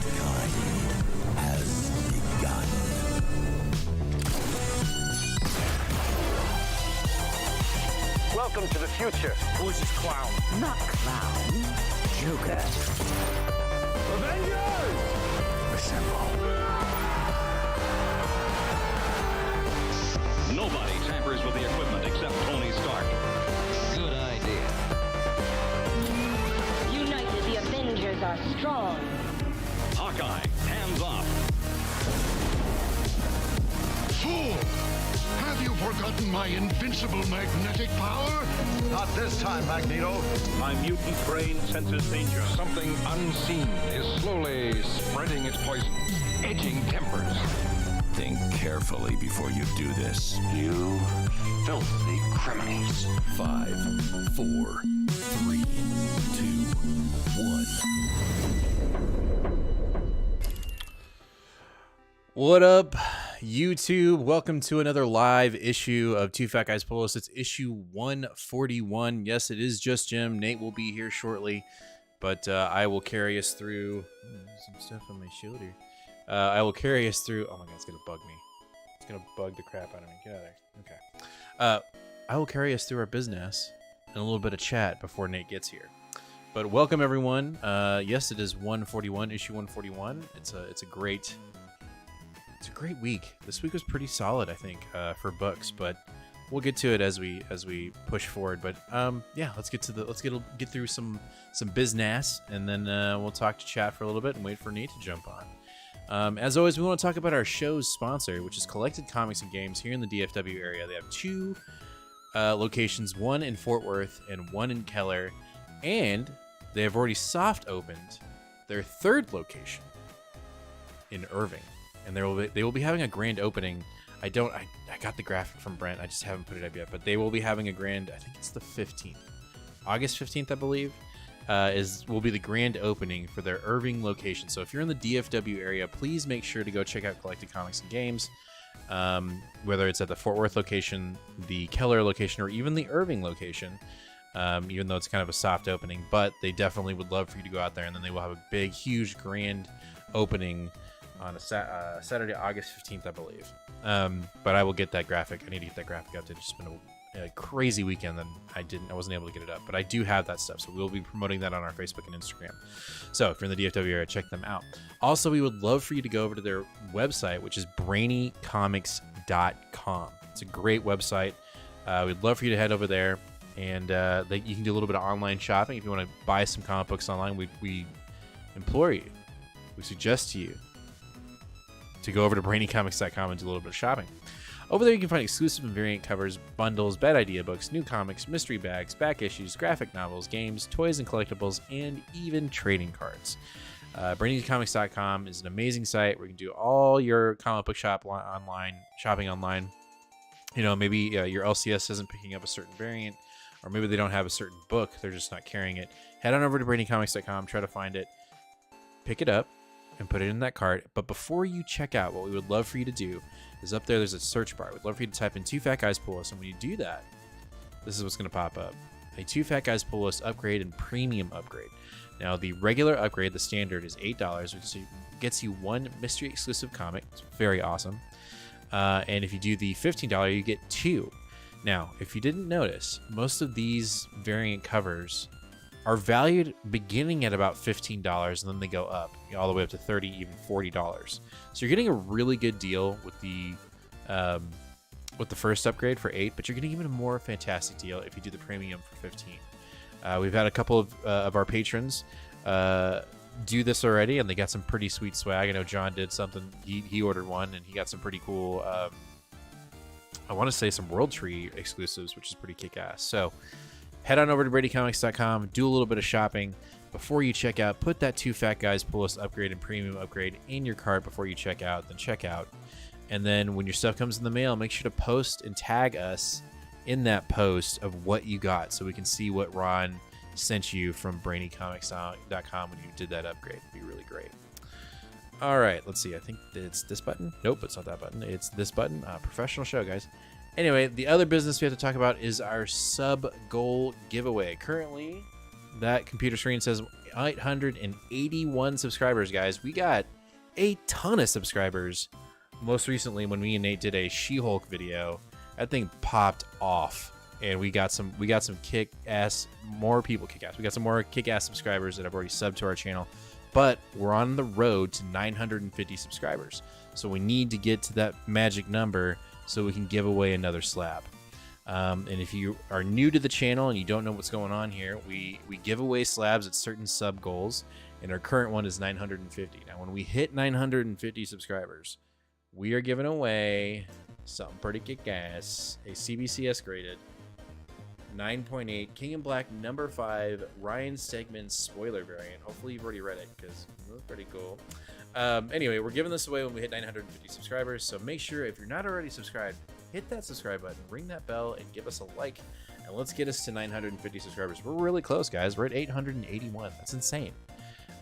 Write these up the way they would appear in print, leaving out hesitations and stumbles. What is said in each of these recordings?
mankind has begun. Welcome to the future. Who's this clown? Not clown. Joker. Avengers! Assemble. Nobody tampers with the equipment except Tony Stark. Good idea. United, the Avengers are strong. Hawkeye, hands off. Fool! Have you forgotten my invincible magnetic power? Not this time, Magneto. My mutant brain senses danger. Something unseen is slowly spreading its poison, edging tempers. Think carefully before you do this. You filthy criminals. 5, 4, 3, 2, 1. What up, YouTube? Welcome to another live issue of Two Fat Guys Pull List. It's issue 141. Yes, it is just Jim. Nate will be here shortly, but I will carry us through some stuff on my shoulder. I will carry us through. Oh my god, it's gonna bug me. It's gonna bug the crap out of me. Get out of there. Okay. I will carry us through our business and a little bit of chat before Nate gets here. But welcome everyone. Yes, it is 141, issue 141. It's a great week. This week was pretty solid, I think, for books, but we'll get to it as we push forward. But yeah, let's get through some business, and then we'll talk to chat for a little bit and wait for Nate to jump on. As always, we want to talk about our show's sponsor, which is Collected Comics and Games here in the DFW area. They have two locations, one in Fort Worth and one in Keller, and they have already soft opened their third location in Irving, and they will be having a grand opening. I got the graphic from Brent. I just haven't put it up yet, but they will be having a grand. I think it's the 15th, August 15th, I believe. Will be the grand opening for their Irving location. So if you're in the DFW area, please make sure to go check out Collected Comics and Games, whether it's at the Fort Worth location, the Keller location, or even the Irving location, even though it's kind of a soft opening. But they definitely would love for you to go out there, and then they will have a big, huge, grand opening on a Saturday, August 15th, I believe. But I will get that graphic. I need to get that graphic out. It's just been a crazy weekend, and I wasn't able to get it up, but I do have that stuff, so we'll be promoting that on our Facebook and Instagram. So if you're in the DFW area, check them out. Also, we would love for you to go over to their website, which is brainycomics.com. It's a great website. We'd love for you to head over there, and you can do a little bit of online shopping. If you want to buy some comic books online, we implore you, we suggest to you to go over to brainycomics.com and do a little bit of shopping. Over there, you can find exclusive and variant covers, bundles, bad idea books, new comics, mystery bags, back issues, graphic novels, games, toys and collectibles, and even trading cards. BrainyComics.com is an amazing site where you can do all your comic book shopping online. You know, maybe your LCS isn't picking up a certain variant, or maybe they don't have a certain book, they're just not carrying it. Head on over to BrainyComics.com, try to find it, pick it up, and put it in that cart. But before you check out, what we would love for you to do is up there's a search bar. We'd love for you to type in Two Fat Guys Pull List, and when you do that, this is what's going to pop up: a Two Fat Guys Pull List upgrade and premium upgrade. Now, the regular upgrade, the standard, is $8, which gets you one mystery exclusive comic. It's very awesome. And if you do the $15, you get two. Now, if you didn't notice, most of these variant covers are valued beginning at about $15, and then they go up all the way up to $30, even $40. So you're getting a really good deal with the first upgrade for $8, but you're getting even a more fantastic deal if you do the premium for $15. We've had a couple of our patrons do this already, and they got some pretty sweet swag. I know John did something. He ordered one, and he got some pretty cool, I want to say some World Tree exclusives, which is pretty kick-ass. So head on over to BradyComics.com, do a little bit of shopping. Before you check out, put that Two Fat Guys Pull List upgrade and premium upgrade in your cart before you check out, then check out. And then when your stuff comes in the mail, make sure to post and tag us in that post of what you got, so we can see what Ron sent you from BrainyComics.com when you did that upgrade. It'd be really great. All right, let's see. I think it's this button. Nope, it's not that button. It's this button. Professional show, guys. Anyway, the other business we have to talk about is our sub goal giveaway. Currently, that computer screen says 881 subscribers, guys. We got a ton of subscribers. Most recently, when me and Nate did a She-Hulk video, that thing popped off, and we got some kick-ass, more people kick-ass. We got some more kick-ass subscribers that have already subbed to our channel, but we're on the road to 950 subscribers. So we need to get to that magic number so we can give away another slab. And if you are new to the channel and you don't know what's going on here, we give away slabs at certain sub goals, and our current one is 950. Now, when we hit 950 subscribers, we are giving away something pretty kick-ass, a CBCS graded 9.8 King in Black number 5 Ryan Stegman spoiler variant. Hopefully you've already read it because it was pretty cool. Anyway, we're giving this away when we hit 950 subscribers, so make sure if you're not already subscribed, hit that subscribe button, ring that bell, and give us a like, and let's get us to 950 subscribers. We're really close, guys. We're at 881. That's insane.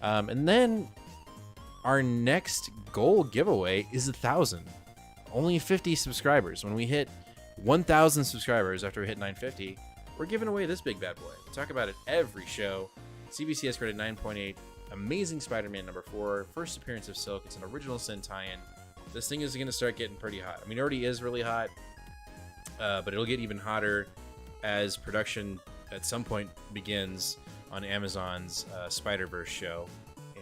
And then our next goal giveaway is 1,000. Only 50 subscribers. When we hit 1,000 subscribers after we hit 950, we're giving away this big bad boy. We talk about it every show. CBCS graded 9.8. Amazing Spider-Man number 4. First appearance of Silk. It's an original Sin tie-in. This thing is going to start getting pretty hot. I mean, it already is really hot, but it'll get even hotter as production at some point begins on Amazon's Spider-Verse show.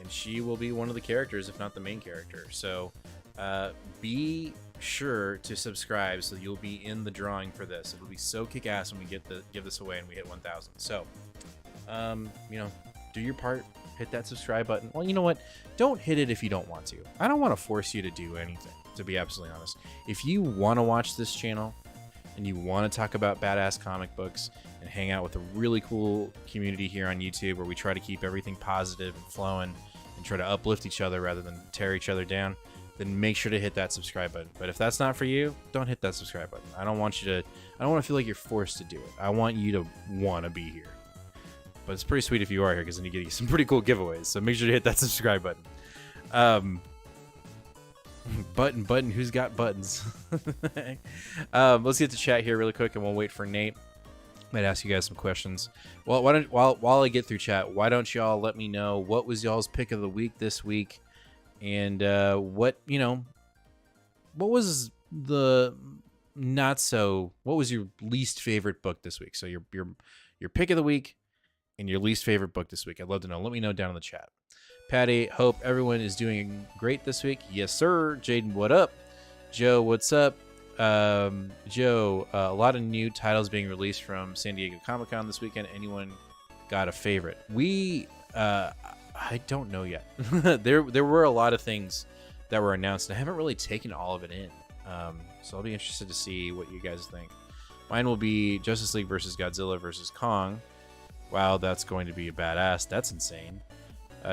And she will be one of the characters, if not the main character. So be sure to subscribe so you'll be in the drawing for this. It'll be so kick-ass when we give this away and we hit 1,000. So, do your part. Hit that subscribe button. Well, you know what? Don't hit it if you don't want to. I don't want to force you to do anything, to be absolutely honest. If you want to watch this channel and you want to talk about badass comic books and hang out with a really cool community here on YouTube where we try to keep everything positive and flowing and try to uplift each other rather than tear each other down, then make sure to hit that subscribe button. But if that's not for you, don't hit that subscribe button. I don't want to feel like you're forced to do it. I want you to want to be here. But it's pretty sweet if you are here, because then you get some pretty cool giveaways. So make sure to hit that subscribe button. Button, who's got buttons? Let's get to chat here really quick, and we'll wait for Nate. Might ask you guys some questions. Well, while I get through chat, why don't y'all let me know what was y'all's pick of the week this week, and what was the what was your least favorite book this week? So your pick of the week and your least favorite book this week. I'd love to know. Let me know down in the chat. Patty, hope everyone is doing great this week. Yes, sir. Jaden, what up? Joe, what's up? Joe, a lot of new titles being released from San Diego Comic-Con this weekend. Anyone got a favorite? I don't know yet. There were a lot of things that were announced, and I haven't really taken all of it in. So I'll be interested to see what you guys think. Mine will be Justice League versus Godzilla versus Kong. Wow, that's going to be a badass. That's insane.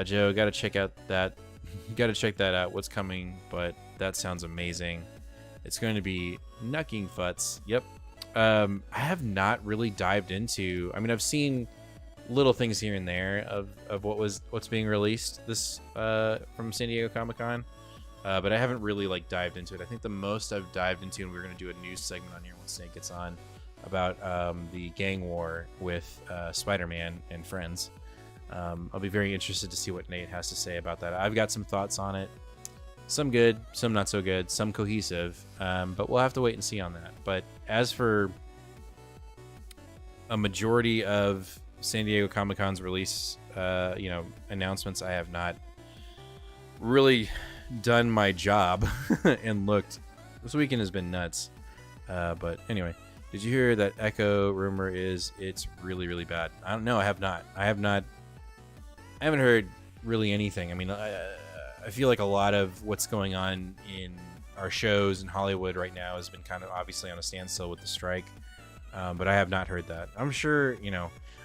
Joe, gotta check out that. Gotta check that out. What's coming? But that sounds amazing. It's going to be knucking futz. Yep. I have not really dived into. I mean, I've seen little things here and there of what's being released this from San Diego Comic-Con, but I haven't really dived into it. I think the most I've dived into, and we're going to do a news segment on here once Nate gets on, about the gang war with Spider-Man and friends. I'll be very interested to see what Nate has to say about that. I've got some thoughts on it. Some good, some not so good, some cohesive, but we'll have to wait and see on that. But as for a majority of San Diego Comic-Con's release, announcements, I have not really done my job and looked. This weekend has been nuts. But anyway, did you hear that Echo rumor is it's really, really bad? I don't know. I have not. I haven't heard really anything. I mean, I feel like a lot of what's going on in our shows in Hollywood right now has been kind of obviously on a standstill with the strike. But I have not heard that. I'm sure,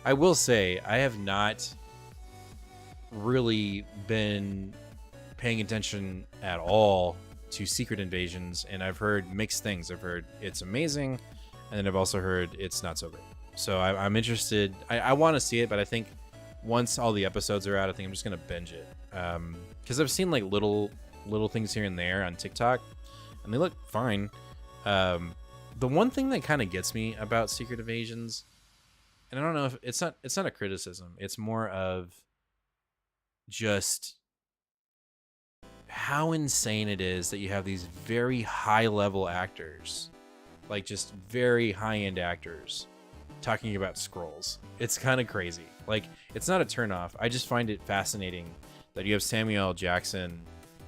I will say I have not really been paying attention at all to Secret Invasions, and I've heard mixed things. I've heard it's amazing, and then I've also heard it's not so great. So I'm interested. I want to see it, but I think once all the episodes are out, I think I'm just going to binge it. Because I've seen little things here and there on TikTok, and they look fine. The one thing that kind of gets me about Secret Invasions, and I don't know if it's not a criticism. It's more of just how insane it is that you have these very high level actors, like just very high end actors, talking about scrolls. It's kind of crazy. Like, it's not a turnoff. I just find it fascinating that you have Samuel L. Jackson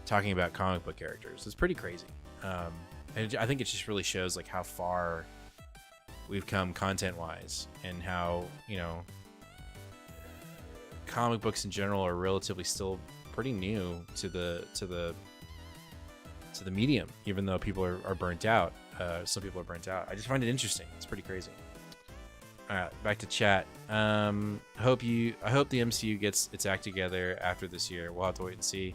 talking about comic book characters. It's pretty crazy. And I think it just really shows like how far we've come content wise, and how, you know, comic books in general are relatively still pretty new to the medium, even though people are burnt out. Some people are burnt out. I just find it interesting. It's pretty crazy. All right, back to chat. I hope the MCU gets its act together after this year. We'll have to wait and see.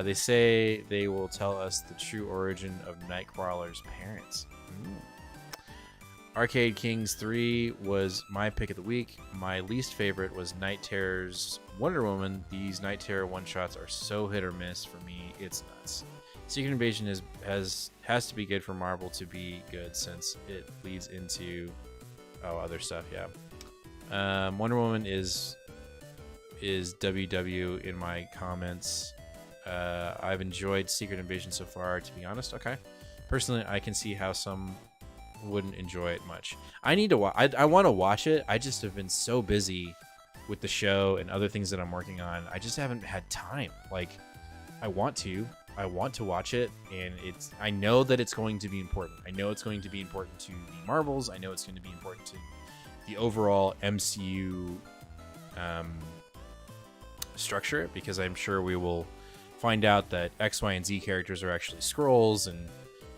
They say they will tell us the true origin of Nightcrawler's parents. Arcade Kings 3 was my pick of the week. My least favorite was Night Terror's Wonder Woman. These Night Terror one-shots are so hit or miss for me. It's nuts. Secret Invasion has to be good for Marvel to be good, since it leads into other stuff. Yeah. Wonder Woman is WW in my comments. I've enjoyed Secret Invasion so far, to be honest. Okay. Personally, I can see how some wouldn't enjoy it much. I need to I want to watch it. I just have been so busy with the show and other things that I'm working on. I just haven't had time. Like, I want to watch it, and I know that it's going to be important. I know it's going to be important to the Marvels. I know it's going to be important to the overall MCU structure, because I'm sure we will find out that X, Y, and Z characters are actually Skrulls, and,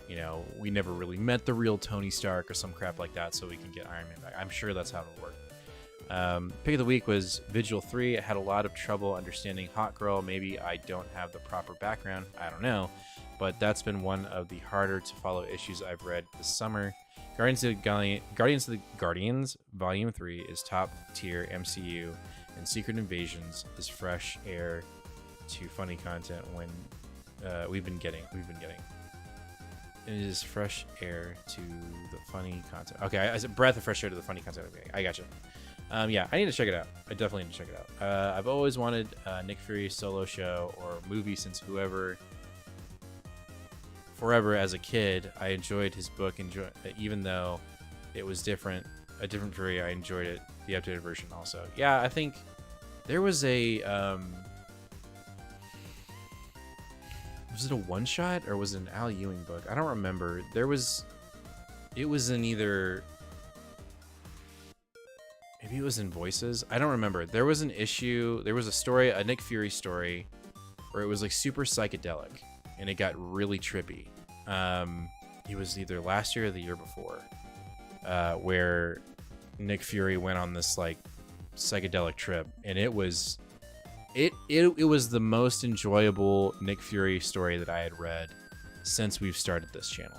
you know, we never really met the real Tony Stark or some crap like that, so we can get Iron Man back. I'm sure that's how it'll work. Pick of the week was Vigil 3. I had a lot of trouble understanding Hot Girl. Maybe I don't have the proper background. I don't know. But that's been one of the harder to follow issues I've read this summer. Guardians Volume 3 is top tier MCU, and Secret Invasions is fresh air to funny content when we've been getting. It is fresh air to the funny content. Okay, I said breath of fresh air to the funny content. Okay, I gotcha. Yeah, I need to check it out. I definitely need to check it out. I've always wanted a Nick Fury solo show or movie, since forever as a kid, I enjoyed his book. Even though it was a different Fury, I enjoyed it. The updated version also. Yeah, I think there was a was it a one shot or was it an Al Ewing book? I don't remember. It was in either. Maybe it was in Voices. I don't remember. There was an issue. There was a story, a Nick Fury story, where it was like super psychedelic, and it got really trippy. It was either last year or the year before, where Nick Fury went on this like psychedelic trip, and it was the most enjoyable Nick Fury story that I had read since we've started this channel.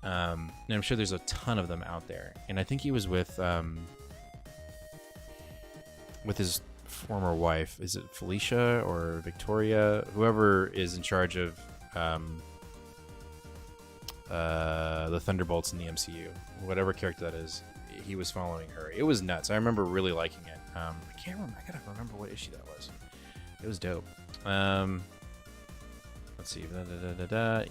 And I'm sure there's a ton of them out there. And I think he was with his former wife. Is it Felicia or Victoria? Whoever is in charge of the Thunderbolts in the MCU. Whatever character that is, he was following her. It was nuts. I remember really liking it. I can't remember. I gotta remember what issue that was. It was dope. Let's see.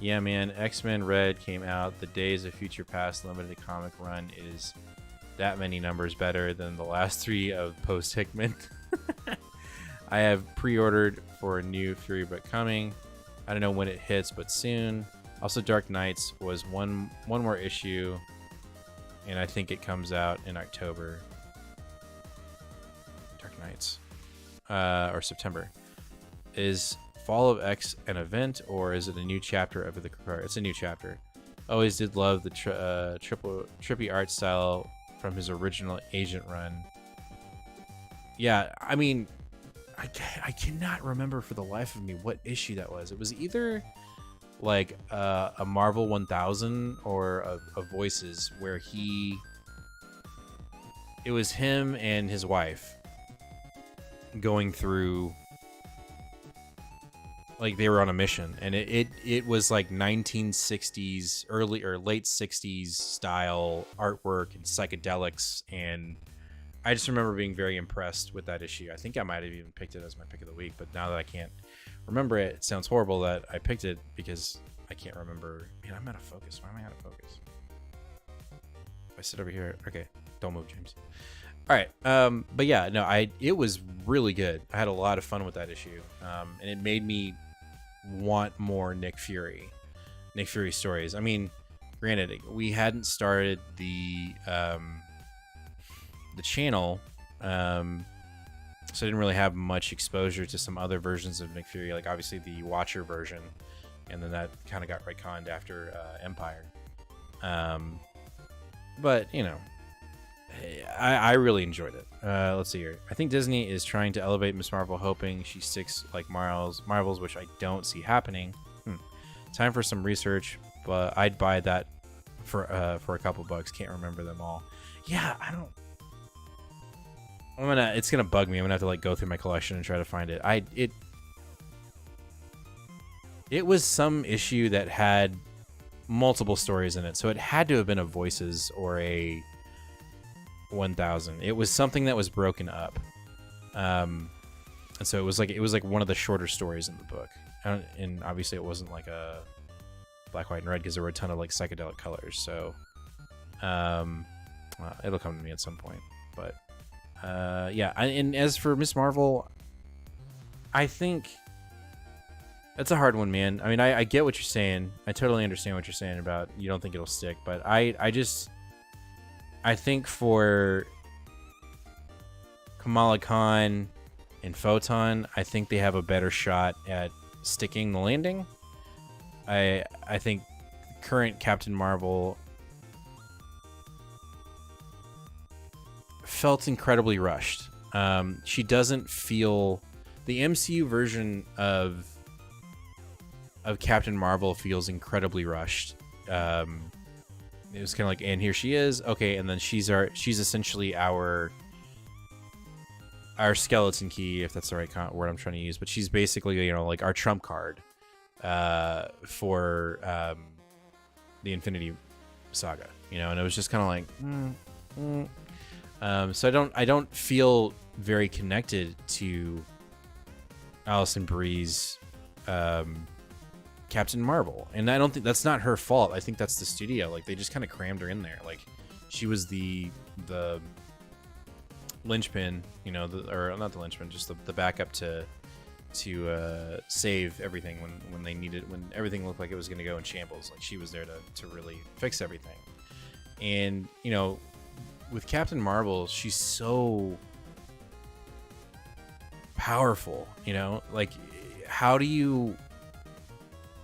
Yeah, man. X-Men Red came out. The Days of Future Past limited comic run is that many numbers better than the last 3 of post Hickman. I have pre-ordered for a new Fury book coming. I don't know when it hits, but soon. Also, Dark Knights was one more issue, and I think it comes out in October. Dark Knights, or September. Is Fall of X an event, or is it a new chapter of the? It's a new chapter. Always did love the trippy art style from his original Agent run. Yeah, I mean, I cannot remember for the life of me what issue that was. It was either like a Marvel 1000 or a Voices, where it was him and his wife going through, like they were on a mission, and it was like 1960s early or late 60s style artwork and psychedelics, and I just remember being very impressed with that issue. I think I might have even picked it as my pick of the week, but now that I can't remember it, it sounds horrible that I picked it because I can't remember. Man, I'm out of focus. Why am I out of focus? If I sit over here, okay, don't move, James. All right, but yeah, no, it was really good. I had a lot of fun with that issue, and it made me want more Nick Fury stories. I mean, granted, we hadn't started the channel, so I didn't really have much exposure to some other versions of Nick Fury, like obviously the Watcher version, and then that kind of got retconned after Empire. But you know, I really enjoyed it. Let's see here. I think Disney is trying to elevate Miss Marvel, hoping she sticks like Marvels, which I don't see happening. Time for some research, but I'd buy that for a couple bucks. Can't remember them all. Yeah, I don't. It's gonna bug me. I'm gonna have to like go through my collection and try to find it. It was some issue that had multiple stories in it, so it had to have been a Voices or a 1000. It was something that was broken up, and so it was like one of the shorter stories in the book, and obviously it wasn't like a black, white, and red because there were a ton of like psychedelic colors. So it'll come to me at some point, but yeah. And as for Miss Marvel, I think that's a hard one, man. I mean, I get what you're saying. I totally understand what you're saying about you don't think it'll stick, but I think for Kamala Khan and Photon, I think they have a better shot at sticking the landing. I think current Captain Marvel felt incredibly rushed. She doesn't feel the MCU version of Captain Marvel feels incredibly rushed. It was kind of like, and here she is, okay, and then she's essentially our skeleton key, if that's the right word I'm trying to use. But she's basically, you know, like our trump card for the Infinity Saga, you know. And it was just kind of like, so I don't feel very connected to Alison Brie's Captain Marvel, and I don't think that's not her fault. I think that's the studio. Like, they just kind of crammed her in there. Like, she was the linchpin, you know, or not the linchpin, just the backup to save everything when they needed, when everything looked like it was going to go in shambles. Like, she was there to really fix everything. And you know, with Captain Marvel, she's so powerful. You know, like, how do you?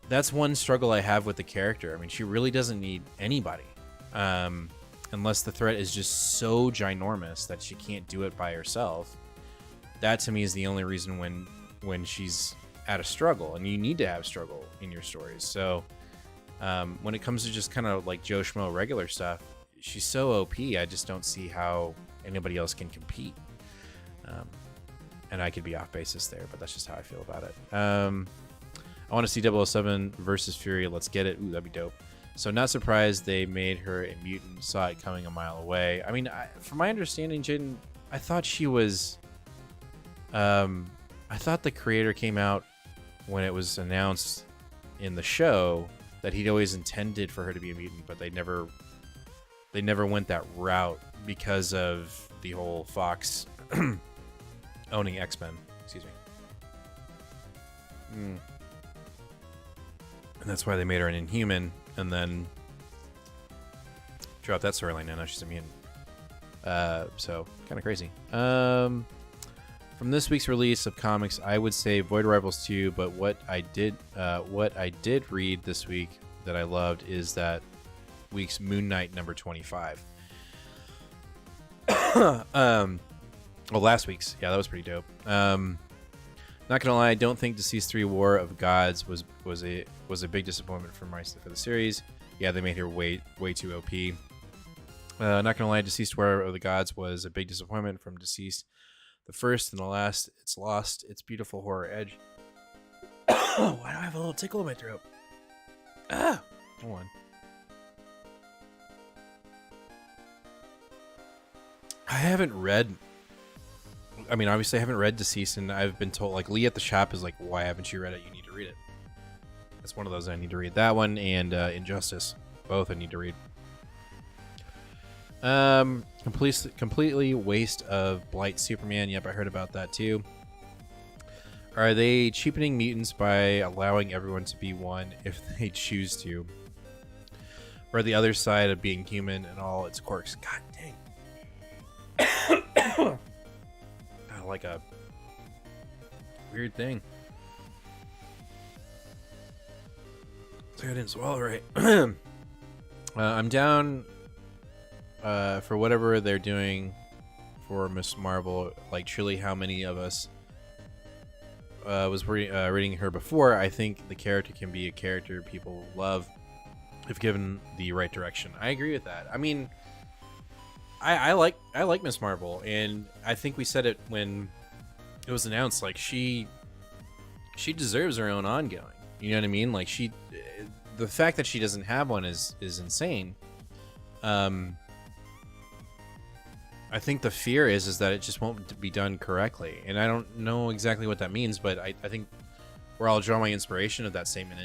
That's one struggle I have with the character. I mean, she really doesn't need anybody, unless the threat is just so ginormous that she can't do it by herself. That to me is the only reason when she's at a struggle, and you need to have struggle in your stories. So when it comes to just kind of like Joe Schmo regular stuff, she's so OP. I just don't see how anybody else can compete. And I could be off basis there, but that's just how I feel about it. I want to see 007 versus Fury. Let's get it. Ooh, that'd be dope. So not surprised they made her a mutant. Saw it coming a mile away. I mean, from my understanding, Jaden, I thought she was... I thought the creator came out when it was announced in the show that he'd always intended for her to be a mutant, but they never went that route because of the whole Fox owning X-Men. Excuse me. And that's why they made her an Inhuman, and then dropped that storyline. Now she's a mutant. So kind of crazy. From this week's release of comics, I would say Void Rivals 2. But what I did read this week that I loved is that week's Moon Knight number 25. Well, last week's, yeah, that was pretty dope. Not gonna lie, I don't think Deceased 3 War of Gods was a big disappointment for the series. Yeah, they made her way too OP. Not gonna lie, Deceased War of the Gods was a big disappointment from Deceased, the first and the last. It's lost its beautiful horror edge. Why do I have a little tickle in my throat? Hold on. haven't read. I mean, obviously, I haven't read Deceased, and I've been told, like, Lee at the shop is like, why haven't you read it? You need to read it. That's one of those I need to read. That one and Injustice. Both I need to read. Completely waste of Blight Superman. Yep, I heard about that too. Are they cheapening mutants by allowing everyone to be one if they choose to? Or the other side of being human and all its quirks? God dang. Like a weird thing. I didn't swallow right. I'm down for whatever they're doing for Miss Marvel. Like, truly, how many of us was reading her before? I think the character can be a character people love if given the right direction. I agree with that. I mean, I like Miss Marvel, and I think we said it when it was announced. Like, she deserves her own ongoing. You know what I mean? Like, the fact that she doesn't have one is insane. I think the fear is that it just won't be done correctly, and I don't know exactly what that means, but I think where I'll draw my inspiration of that statement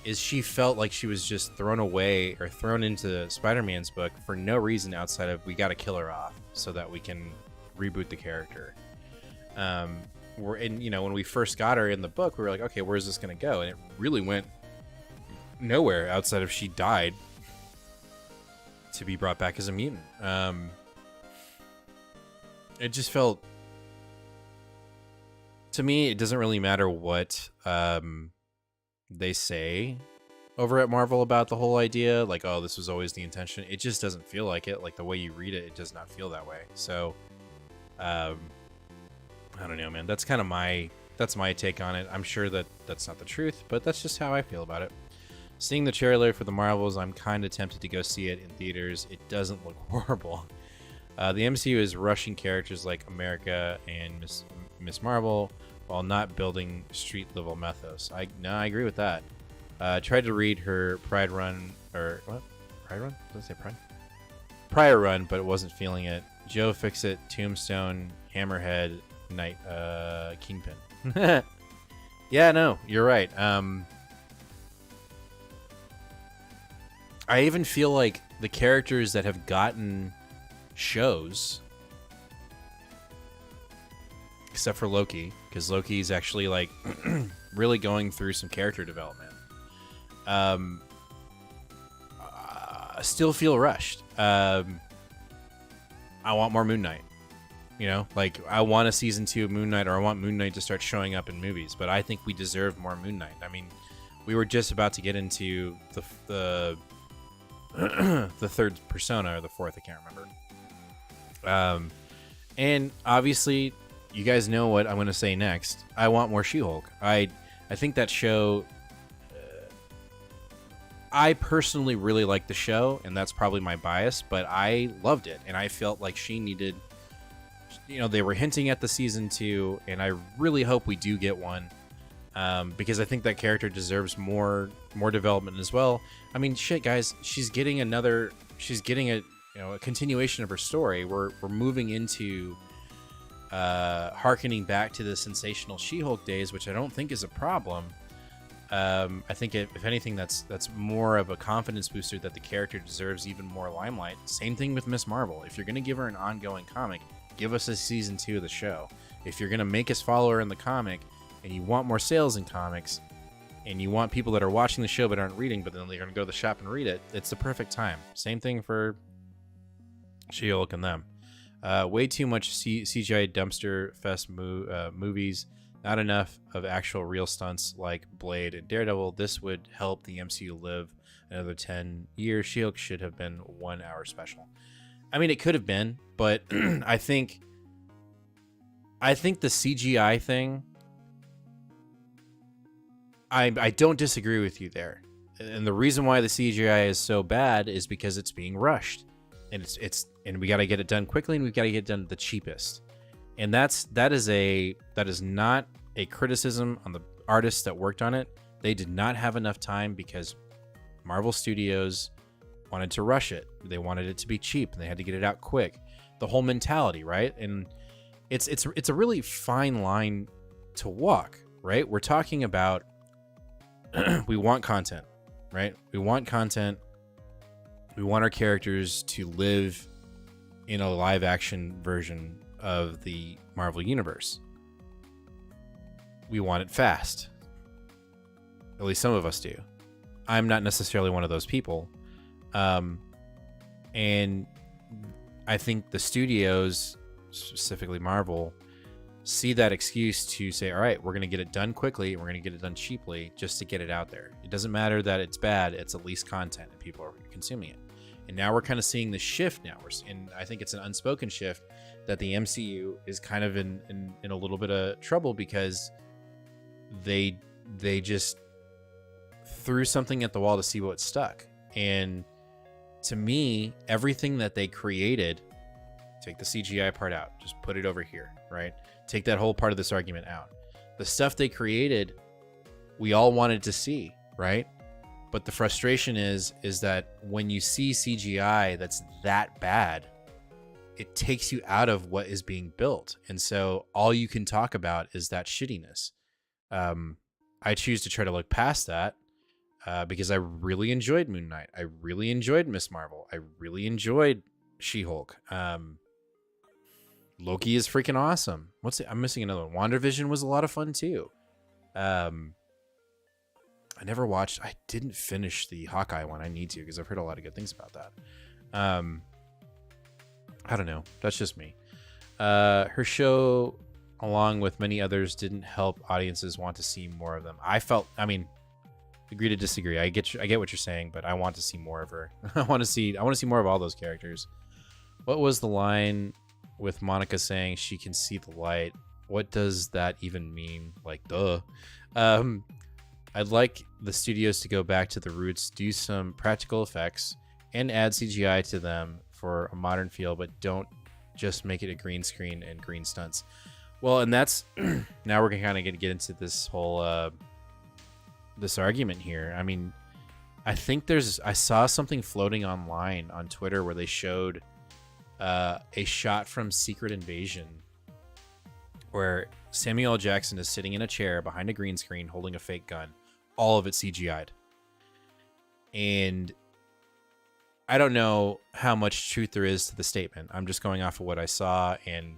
is she felt like she was just thrown away or thrown into Spider-Man's book for no reason outside of, we got to kill her off so that we can reboot the character. When we first got her in the book, we were like, okay, where's this going to go? And it really went nowhere outside of she died to be brought back as a mutant. It just felt, to me, it doesn't really matter what they say over at Marvel about the whole idea. Like, oh, this was always the intention. It just doesn't feel like it. Like, the way you read it, it does not feel that way. So, I don't know, man. That's kind of my take on it. I'm sure that that's not the truth, but that's just how I feel about it. Seeing the trailer for the Marvels, I'm kind of tempted to go see it in theaters. It doesn't look horrible. The MCU is rushing characters like America and Miss Marvel while not building street-level mythos. I agree with that. Tried to read her Pride Run, or what? Pride Run? Does it say Pride? Prior Run, but it wasn't feeling it. Joe Fixit, Tombstone, Hammerhead, Night, Kingpin. Yeah, no, you're right. I even feel like the characters that have gotten shows, except for Loki, because Loki's actually like really going through some character development, still feel rushed. I want more Moon Knight. Like, I want a season 2 of Moon Knight, or I want Moon Knight to start showing up in movies, but I think we deserve more Moon Knight. I mean, we were just about to get into the the third persona, or the fourth, I can't remember. And obviously, you guys know what I'm going to say next. I want more She-Hulk. I think that show, I personally really like the show, and that's probably my bias, but I loved it, and I felt like she needed, they were hinting at the season 2, and I really hope we do get one, because I think that character deserves more development as well. I mean, shit, guys, she's getting a continuation of her story. We're moving into harkening back to the sensational She-Hulk days, which I don't think is a problem. I think if anything, that's more of a confidence booster that the character deserves even more limelight. Same thing with Miss Marvel. If you're going to give her an ongoing comic, give us a season 2 of the show. If you're going to make us follow her in the comic, and you want more sales in comics, and you want people that are watching the show but aren't reading, but then they're going to go to the shop and read it, it's the perfect time. Same thing for She-Hulk and them. Way too much CGI dumpster fest movies. Not enough of actual real stunts like Blade and Daredevil. This would help the MCU live another 10 years. She-Hulk should have been 1 hour special. I mean, it could have been, but I think the CGI thing, I don't disagree with you there. And the reason why the CGI is so bad is because it's being rushed. And and we got to get it done quickly, and we've got to get it done the cheapest. And that is not a criticism on the artists that worked on it. They did not have enough time because Marvel Studios wanted to rush it. They wanted it to be cheap, and they had to get it out quick. the whole mentality, right? And it's a really fine line to walk, right? We're talking about we want content, right? We want content. We want our characters to live in a live action version of the Marvel Universe. We want it fast. At least some of us do. I'm not necessarily one of those people. And I think the studios, specifically Marvel, see that excuse to say, all right, we're going to get it done quickly and we're going to get it done cheaply just to get it out there. It doesn't matter that it's bad. It's at least content and people are consuming it. And now we're kind of seeing the shift now. And I think it's an unspoken shift that the MCU is kind of in a little bit of trouble because they just threw something at the wall to see what stuck. And to me, everything that they created, take the CGI part out, just put it over here, right? Take that whole part of this argument out. The stuff they created, we all wanted to see, right? But the frustration is that when you see CGI that's that bad, it takes you out of what is being built. And so all you can talk about is that shittiness. I choose to try to look past that because I really enjoyed Moon Knight. I really enjoyed Miss Marvel. I really enjoyed She-Hulk. Loki is freaking awesome. I'm missing another one. WandaVision was a lot of fun too. I didn't finish the Hawkeye one. I need to because I've heard a lot of good things about that. I don't know. That's just me. Her show, along with many others, didn't help audiences want to see more of them. Agree to disagree. I get what you're saying, but I want to see more of her. I want to see more of all those characters. What was the line with Monica saying she can see the light? What does that even mean? Like, duh. I'd like the studios to go back to the roots, do some practical effects, and add CGI to them for a modern feel, but don't just make it a green screen and green stunts. Well, and that's now we're kind of going to get into this whole this argument here. I mean, I saw something floating online on Twitter where they showed a shot from Secret Invasion where Samuel L. Jackson is sitting in a chair behind a green screen holding a fake gun, all of it CGI'd. And I don't know how much truth there is to the statement. I'm just going off of what I saw, and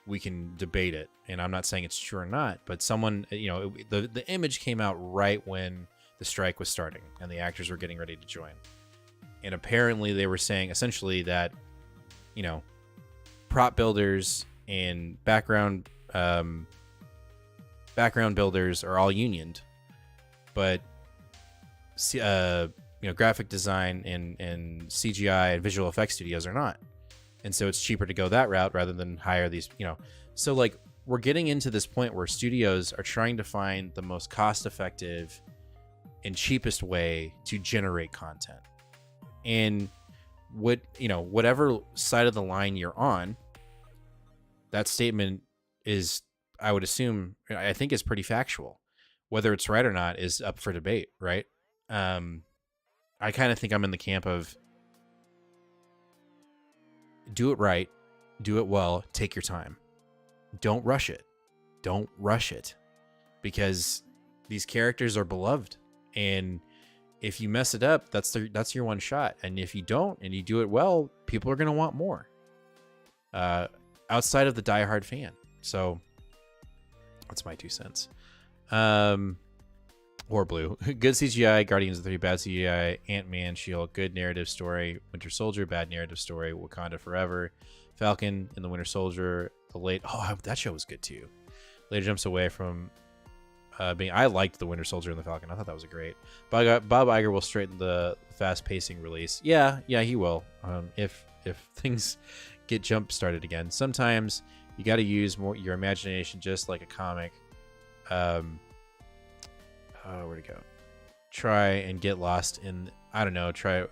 we can debate it. And I'm not saying it's true or not, but someone, the image came out right when the strike was starting and the actors were getting ready to join. And apparently they were saying essentially that, prop builders and background builders are all unioned, but graphic design and CGI and visual effects studios are not. And so it's cheaper to go that route rather than hire these, So like we're getting into this point where studios are trying to find the most cost-effective and cheapest way to generate content. And whatever side of the line you're on, that statement is, I would assume, I think is pretty factual. Whether it's right or not is up for debate, right? I kind of think I'm in the camp of do it right, do it well, take your time. Don't rush it. Don't rush it. Because these characters are beloved. And if you mess it up, that's your one shot. And if you don't and you do it well, people are going to want more. Outside of the diehard fan. So that's my 2 cents. Or blue. Good CGI, Guardians of the 3, bad CGI, Ant-Man, She-Hulk, good narrative story, Winter Soldier, bad narrative story, Wakanda Forever, Falcon and the Winter Soldier, that show was good too. Later jumps away from I liked the Winter Soldier and the Falcon. I thought that was great. Bob Iger will straighten the fast-pacing release. Yeah, he will. If things get jump started again. Sometimes you got to use more your imagination, just like a comic. Where'd it go? Try and get lost in, I don't know, you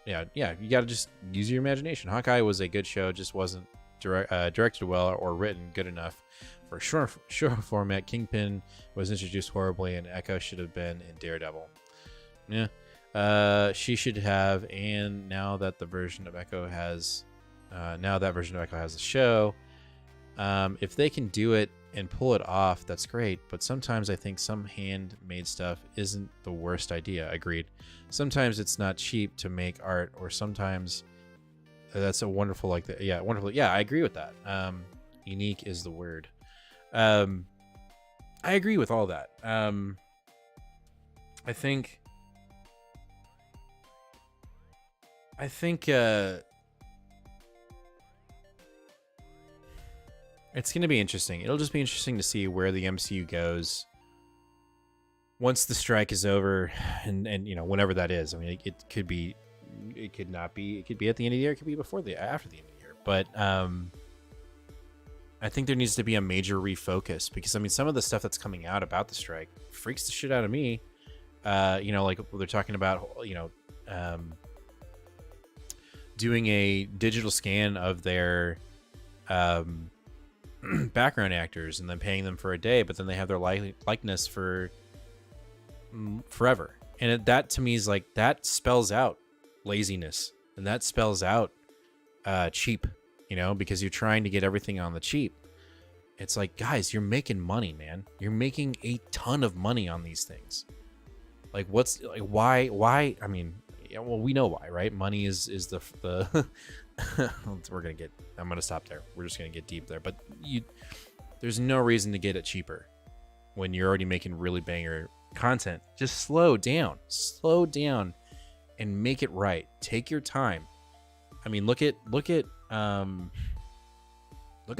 got to just use your imagination. Hawkeye was a good show, just wasn't directed well or written good enough for a short format. Kingpin was introduced horribly, and Echo should have been in Daredevil. Yeah. She should have, and now that the version of Echo has Now that version of Echo has a show. If they can do it and pull it off, that's great. But sometimes I think some handmade stuff isn't the worst idea. Agreed. Sometimes it's not cheap to make art, or sometimes that's a wonderful, like that. Yeah, wonderful. Yeah, I agree with that. Unique is the word. I agree with all that. I think it's going to be interesting. It'll just be interesting to see where the MCU goes once the strike is over, and whenever that is. I mean, it could be, it could not be, it could be at the end of the year, it could be after the end of the year. But I think there needs to be a major refocus, because I mean, some of the stuff that's coming out about the strike freaks the shit out of me. Like they're talking about, doing a digital scan of their background actors and then paying them for a day, but then they have their likeness for forever. And that to me is like, that spells out laziness, and that spells out cheap, because you're trying to get everything on the cheap. It's like, guys, you're making money, man. You're making a ton of money on these things. Like, what's like, why? I mean, yeah, well, we know why, right? Money is the I'm gonna stop there. We're just gonna get deep there. But there's no reason to get it cheaper when you're already making really banger content. Just slow down and make it right. Take your time. I mean, look at the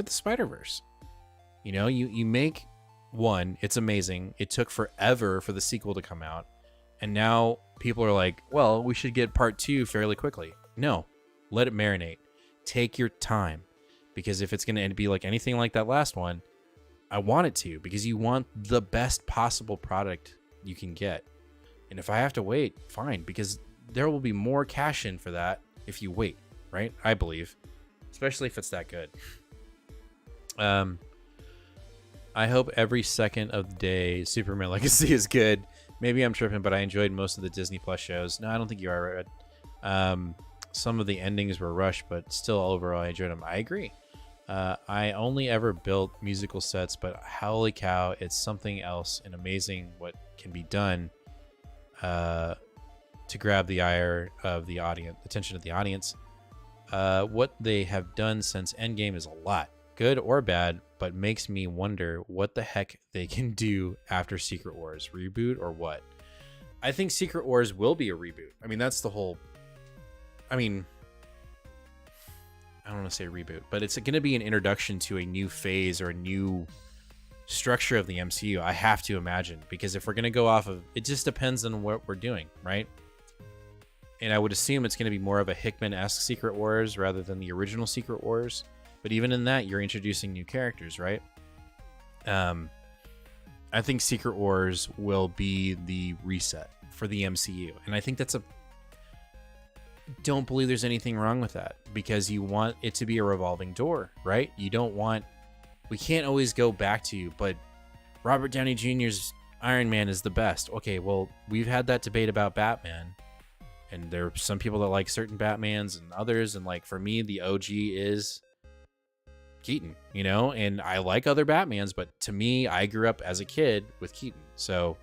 Spider-Verse. You make one, it's amazing. It took forever for the sequel to come out, and now people are like, well, we should get part 2 fairly quickly. No, let it marinate. Take your time, because if it's going to be like anything like that last one, I want it to, because you want the best possible product you can get. And if I have to wait, fine, because there will be more cash in for that if you wait, right? I believe, especially if it's that good. I hope every second of the day Superman Legacy is good. Maybe I'm tripping, but I enjoyed most of the Disney Plus shows. No, I don't think you are, Red. Some of the endings were rushed, but still overall I enjoyed them. I agree. I only ever built musical sets, but holy cow, it's something else and amazing what can be done to grab the ire of the audience, attention of the audience. What they have done since Endgame is a lot, good or bad, but makes me wonder what the heck they can do after Secret Wars. Reboot or what? I think Secret Wars will be a reboot. I mean, that's the whole... I mean, I don't want to say reboot, but it's going to be an introduction to a new phase or a new structure of the MCU. I have to imagine, because if we're going to go off of... It just depends on what we're doing, right? And I would assume it's going to be more of a Hickman-esque Secret Wars rather than the original Secret Wars. But even in that, you're introducing new characters, right? I think Secret Wars will be the reset for the MCU. And I think that's don't believe there's anything wrong with that, because you want it to be a revolving door, right? You don't want... We can't always go back to, but Robert Downey Jr.'s Iron Man is the best. Okay, well, we've had that debate about Batman. And there are some people that like certain Batmans and others. And like, for me, the OG is... Keaton, and I like other Batmans, but to me, I grew up as a kid with Keaton, so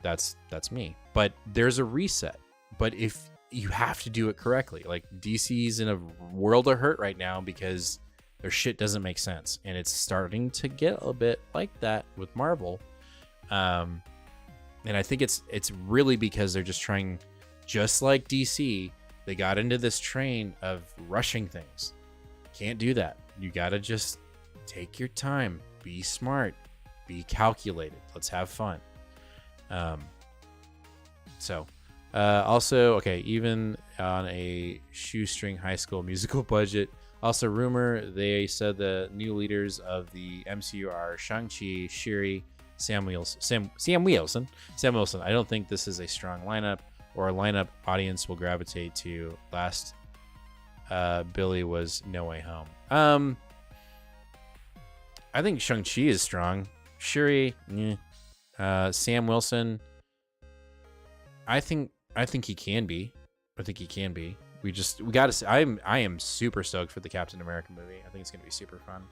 that's me. But there's a reset. But if you have to do it correctly, like DC's in a world of hurt right now because their shit doesn't make sense, and it's starting to get a bit like that with Marvel. And I think it's really because they're just trying, just like DC, they got into this train of rushing things. Can't do that. You gotta just take your time, be smart, be calculated. Let's have fun. Also, okay, even on a shoestring high school musical budget. Also, rumor, they said the new leaders of the MCU are Shang-Chi, Shuri, Sam Wilson. I don't think this is a strong lineup or a lineup audience will gravitate to. Last Billy was No Way Home. I think Shang-Chi is strong. Shuri, Sam Wilson, I think he can be. We gotta. I am super stoked for the Captain America movie. I think it's gonna be super fun.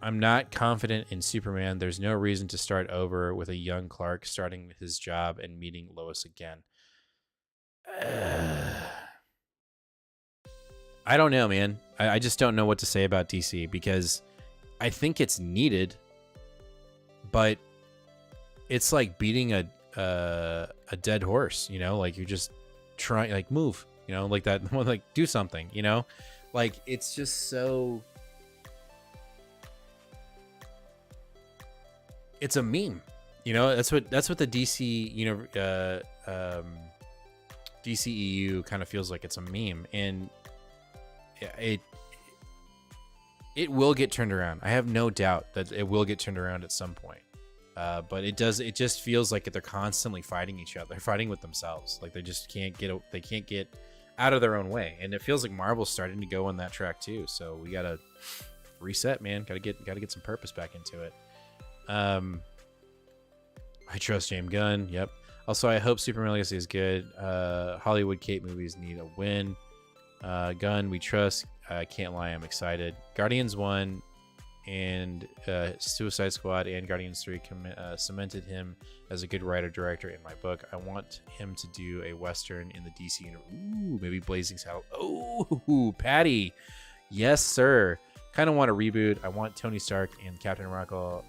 I'm not confident in Superman. There's no reason to start over with a young Clark starting his job and meeting Lois again. I don't know, man. I just don't know what to say about DC because I think it's needed, but it's like beating a dead horse, you know, like you're just trying, like, move, you know, like that, like do something, you know, like it's just so. It's a meme, you know. That's what the DC, you know, DCEU kind of feels like. It's a meme, and it will get turned around. I have no doubt that it will get turned around at some point. But it does. It just feels like they're constantly fighting each other. They're fighting with themselves. Like they just can't get. They can't get out of their own way. And it feels like Marvel's starting to go on that track too. So we gotta reset, man. Gotta get some purpose back into it. I trust James Gunn. Yep. Also, I hope Superman Legacy is good. Hollywood Cape movies need a win. Gunn, we trust. I can't lie, I'm excited. Guardians 1 and Suicide Squad and Guardians 3 cemented him as a good writer-director in my book. I want him to do a Western in the DC universe. Ooh, maybe Blazing Saddles. Oh, Patty. Yes, sir. Kind of want a reboot. I want Tony Stark and Captain America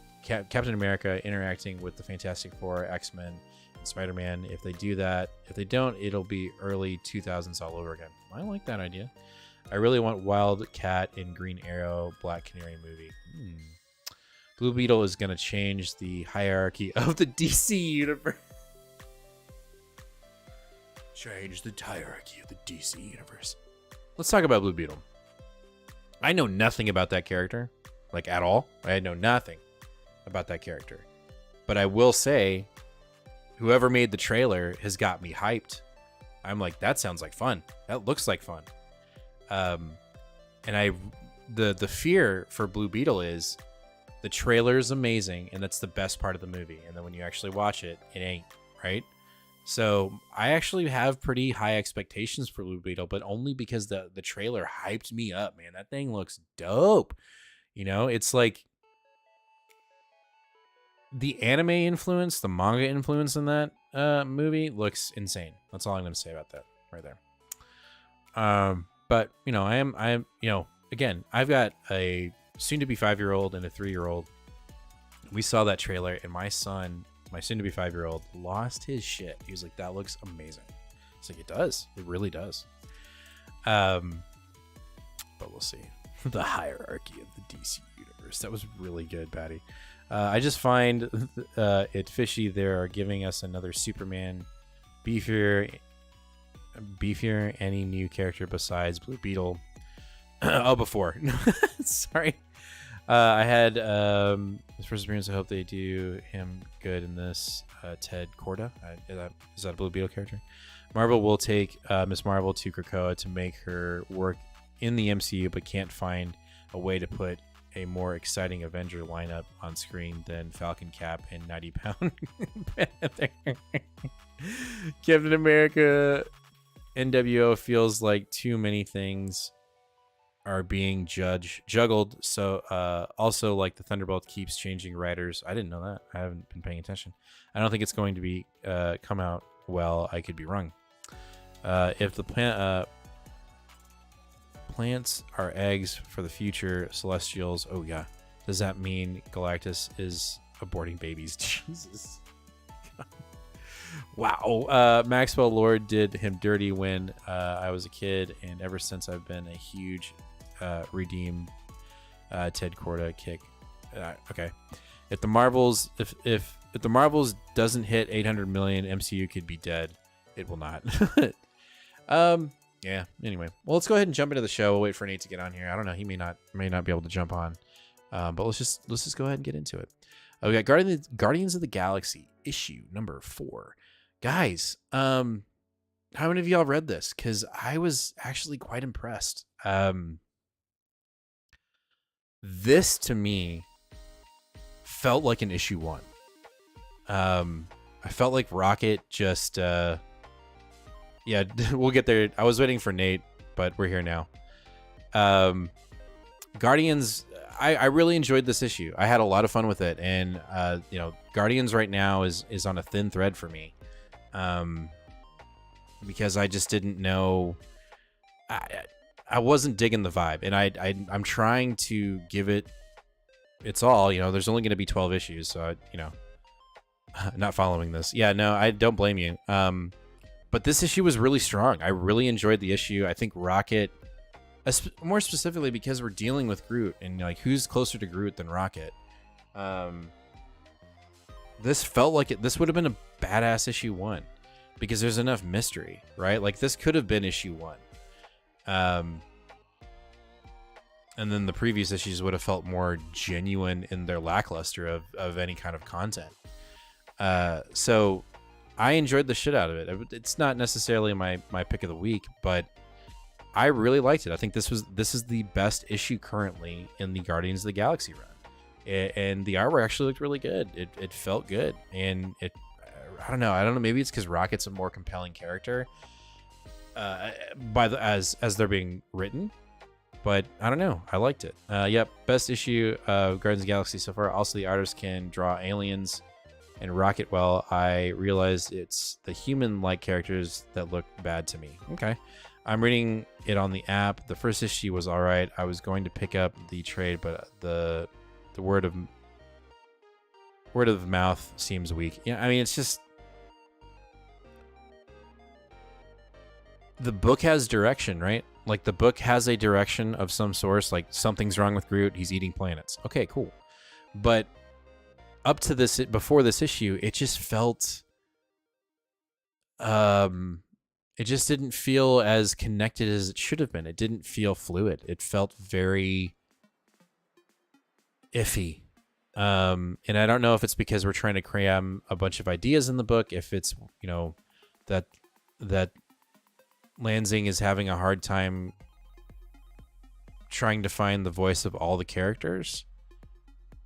interacting with the Fantastic Four, X-Men, and Spider-Man. If they do that, if they don't, it'll be early 2000s all over again. I like that idea. I really want Wildcat and Green Arrow, Black Canary movie. Blue Beetle is going to change the hierarchy of the DC universe. Change the hierarchy of the DC universe. Let's talk about Blue Beetle. I know nothing about that character, like at all. I know nothing about that character. But I will say, whoever made the trailer has got me hyped. I'm like, that sounds like fun. That looks like fun. And the fear for Blue Beetle is the trailer is amazing and that's the best part of the movie. And then when you actually watch it, it ain't, right? So I actually have pretty high expectations for Blue Beetle, but only because the trailer hyped me up, man. That thing looks dope. You know, it's like the anime influence, the manga influence in that movie looks insane. That's all I'm going to say about that right there. But you know, I am, you know, again, I've got a soon-to-be 5-year-old and a 3-year-old. We saw that trailer, and my son, my soon-to-be 5-year-old, lost his shit. He was like, "That looks amazing." It's like, it does. It really does. But we'll see. The hierarchy of the DC universe. That was really good, Patty. I just find it fishy. They're giving us another Superman beefier any new character besides Blue Beetle. Before. Sorry. I had his first appearance. I hope they do him good in this. Ted Corda. Is that a Blue Beetle character? Marvel will take Miss Marvel to Krakoa to make her work in the MCU, but can't find a way to put a more exciting Avenger lineup on screen than Falcon, Cap, and 90-pound Panther. Captain America NWO feels like too many things are being juggled. So also, like, the Thunderbolt keeps changing writers. I didn't know that. I haven't been paying attention. I don't think it's going to be come out well. I could be wrong. If the plants are eggs for the future Celestials, oh yeah, does that mean Galactus is aborting babies? Jesus. Wow. Maxwell Lord did him dirty when I was a kid, and ever since I've been a huge redeem Ted Corda kick. Okay. If the Marvels doesn't hit 800 million, MCU could be dead. It will not. Yeah. Anyway, well, let's go ahead and jump into the show. We'll wait for Nate to get on here. I don't know. He may not be able to jump on. But let's just go ahead and get into it. We got Guardians of the Galaxy issue number 4. Guys, how many of y'all read this? Because I was actually quite impressed. This to me felt like an issue 1. I felt like Rocket just Yeah, we'll get there. I was waiting for Nate, but we're here now. Guardians, I really enjoyed this issue. I had a lot of fun with it, and Guardians right now is on a thin thread for me, because I just didn't know. I wasn't digging the vibe, and I'm trying to give it its all. There's only going to be 12 issues, so not following this. Yeah, no, I don't blame you. But this issue was really strong. I really enjoyed the issue. I think Rocket, more specifically because we're dealing with Groot, and like, who's closer to Groot than Rocket? This felt like this would have been a badass issue 1 because there's enough mystery, right? Like, this could have been issue 1. And then the previous issues would have felt more genuine in their lackluster of any kind of content. So I enjoyed the shit out of it. It's not necessarily my pick of the week, but I really liked it. I think this is the best issue currently in the Guardians of the Galaxy run. And the artwork actually looked really good. It felt good. And I don't know. Maybe it's because Rocket's a more compelling character as they're being written. But I don't know. I liked it. Yep. Best issue of Guardians of the Galaxy so far. Also, the artist can draw aliens and Rocket well. I realized it's the human-like characters that look bad to me. Okay. I'm reading it on the app. The first issue was all right. I was going to pick up the trade, but the word of mouth seems weak. Yeah, I mean, it's just the book has direction, right? Like, the book has a direction of some source, like something's wrong with Groot, he's eating planets. Okay, cool. But up to this, before this issue, it just felt, it just didn't feel as connected as it should have been. It didn't feel fluid. It felt very iffy. And I don't know if it's because we're trying to cram a bunch of ideas in the book, if it's, that Lansing is having a hard time trying to find the voice of all the characters.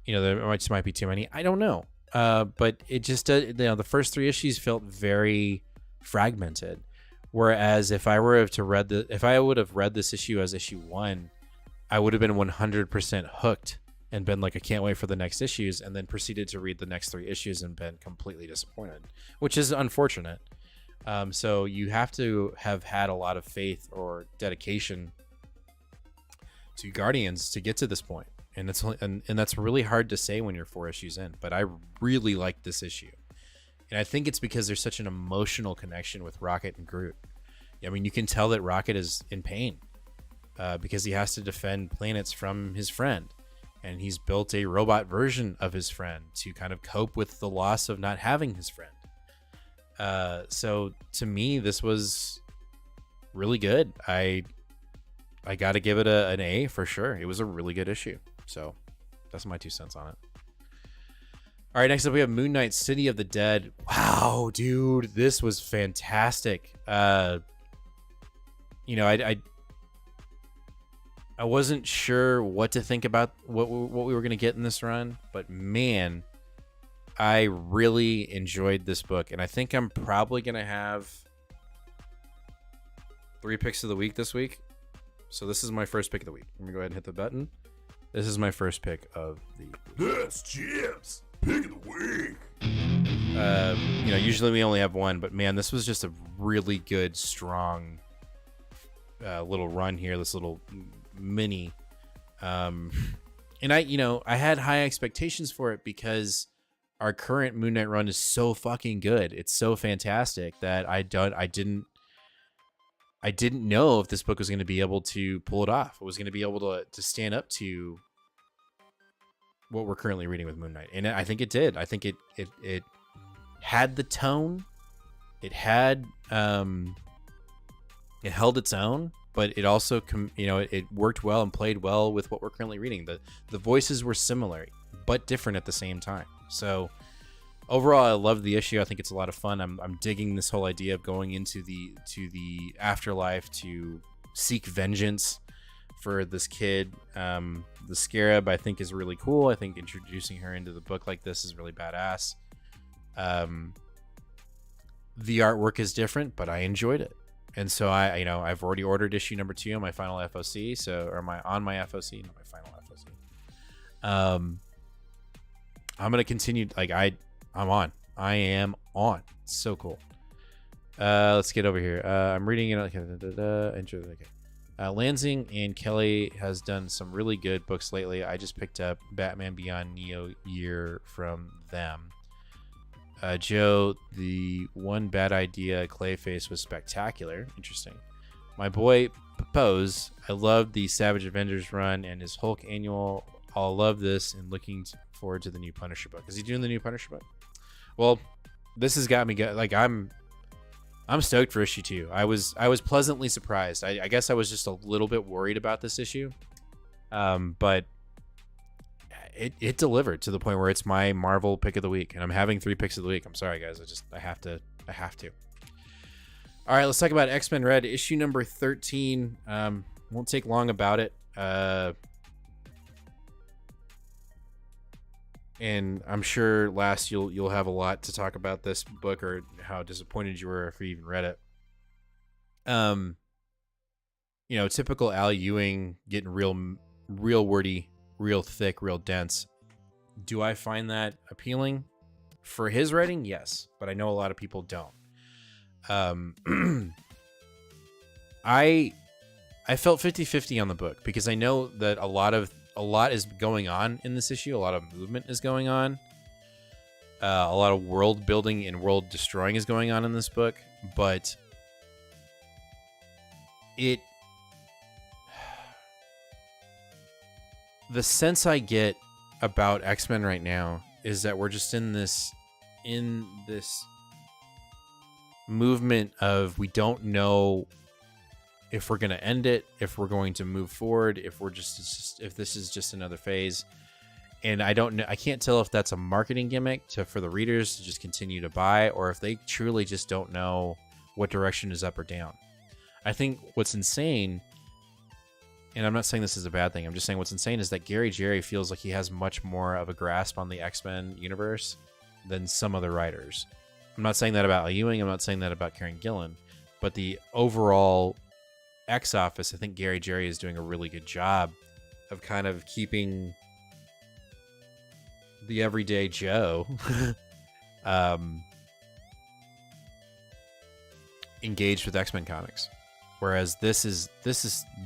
There just might be too many. I don't know. But it just, the first 3 issues felt very fragmented. Whereas if I would have read this issue as issue 1, I would have been 100% hooked and been like, I can't wait for the next issues, and then proceeded to read the next 3 issues and been completely disappointed, which is unfortunate. So you have to have had a lot of faith or dedication to Guardians to get to this point. And that's really hard to say when you're 4 issues in, but I really liked this issue. And I think it's because there's such an emotional connection with Rocket and Groot. I mean, you can tell that Rocket is in pain because he has to defend planets from his friend. And he's built a robot version of his friend to kind of cope with the loss of not having his friend. So to me, this was really good. I got to give it an A for sure. It was a really good issue. So that's my 2 cents on it. All right, next up we have Moon Knight, City of the Dead. Wow, dude, this was fantastic. I wasn't sure what to think about what we were going to get in this run, but man, I really enjoyed this book, and I think I'm probably going to have 3 picks of the week this week. So this is my first pick of the week. Let me go ahead and hit the button. This is my first pick of the week. This Jim's pick of the week. Usually we only have one, but man, this was just a really good, strong little run here. This little mini, and I had high expectations for it because our current Moon Knight run is so fucking good. It's so fantastic that I didn't know if this book was going to be able to pull it off. It was going to be able to stand up to what we're currently reading with Moon Knight. And I think it did. I think it had the tone. It had, it held its own, but it also, it worked well and played well with what we're currently reading. The voices were similar, but different at the same time. So overall, I love the issue. I think it's a lot of fun. I'm digging this whole idea of going into the afterlife to seek vengeance for this kid. The Scarab, I think, is really cool. I think introducing her into the book like this is really badass. The artwork is different, but I enjoyed it. And so I've already ordered issue number 2 on my final FOC. So, or on my FOC, not my final FOC. I'm going to continue. Like I am on. It's so cool. Let's get over here. I'm reading it. Okay. Lansing and Kelly has done some really good books lately. I just picked up Batman Beyond Neo Year from them. Joe, the one bad idea Clayface was spectacular. Interesting. My boy Pose, I loved the Savage Avengers run and his Hulk annual. I'll love this and looking forward to the new Punisher book. Is he doing the new Punisher book? Well, this has got me like I'm stoked for issue 2. I was pleasantly surprised. I guess I was just a little bit worried about this issue, but it delivered to the point where it's my Marvel pick of the week, and I'm having 3 picks of the week. I'm sorry, guys. I have to. All right, let's talk about X-Men Red issue number 13. Won't take long about it. And I'm sure last you'll have a lot to talk about this book, or how disappointed you were if you even read it. Typical Al Ewing, getting real wordy, real thick, real dense. Do I find that appealing? For his writing, yes, but I know a lot of people don't. I felt 50-50 on the book because I know that a lot is going on in this issue. A lot of movement is going on. A lot of world building and world destroying is going on in this book, but the sense I get about X-Men right now is that we're just in this movement of, we don't know if we're going to end it, if we're going to move forward, if this is just another phase. And I don't know, I can't tell if that's a marketing gimmick for the readers to just continue to buy, or if they truly just don't know what direction is up or down. I think what's insane, and I'm not saying this is a bad thing, I'm just saying what's insane is that Gary Jerry feels like he has much more of a grasp on the X-Men universe than some other writers. I'm not saying that about Al Ewing, I'm not saying that about Karen Gillan, but the overall X office, I think Gary Jerry is doing a really good job of kind of keeping the everyday Joe engaged with X-Men comics. Whereas this is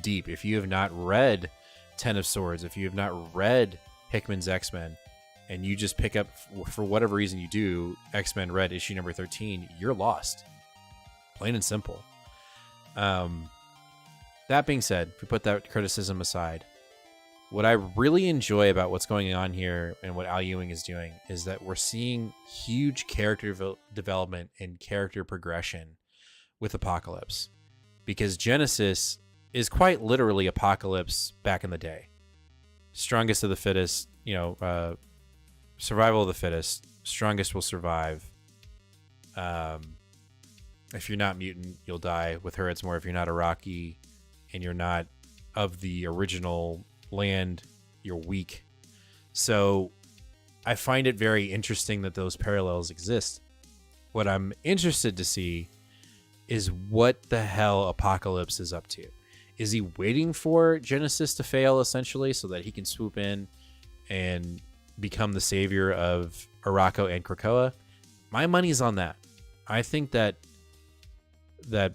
deep. If you have not read Ten of Swords, if you have not read Hickman's X-Men, and you just pick up, for whatever reason you do, X-Men Red issue number 13, you're lost. Plain and simple. That being said, if we put that criticism aside, what I really enjoy about what's going on here and what Al Ewing is doing is that we're seeing huge character development and character progression with Apocalypse. Because Genesis is quite literally Apocalypse back in the day. Strongest of the fittest, survival of the fittest. Strongest will survive. If you're not mutant, you'll die. With her, it's more if you're not Iraqi and you're not of the original land, you're weak. So I find it very interesting that those parallels exist. What I'm interested to see is what the hell Apocalypse is up to. Is he waiting for Genesis to fail, essentially, so that he can swoop in and become the savior of Arakko and Krakoa? My money's on that. I think that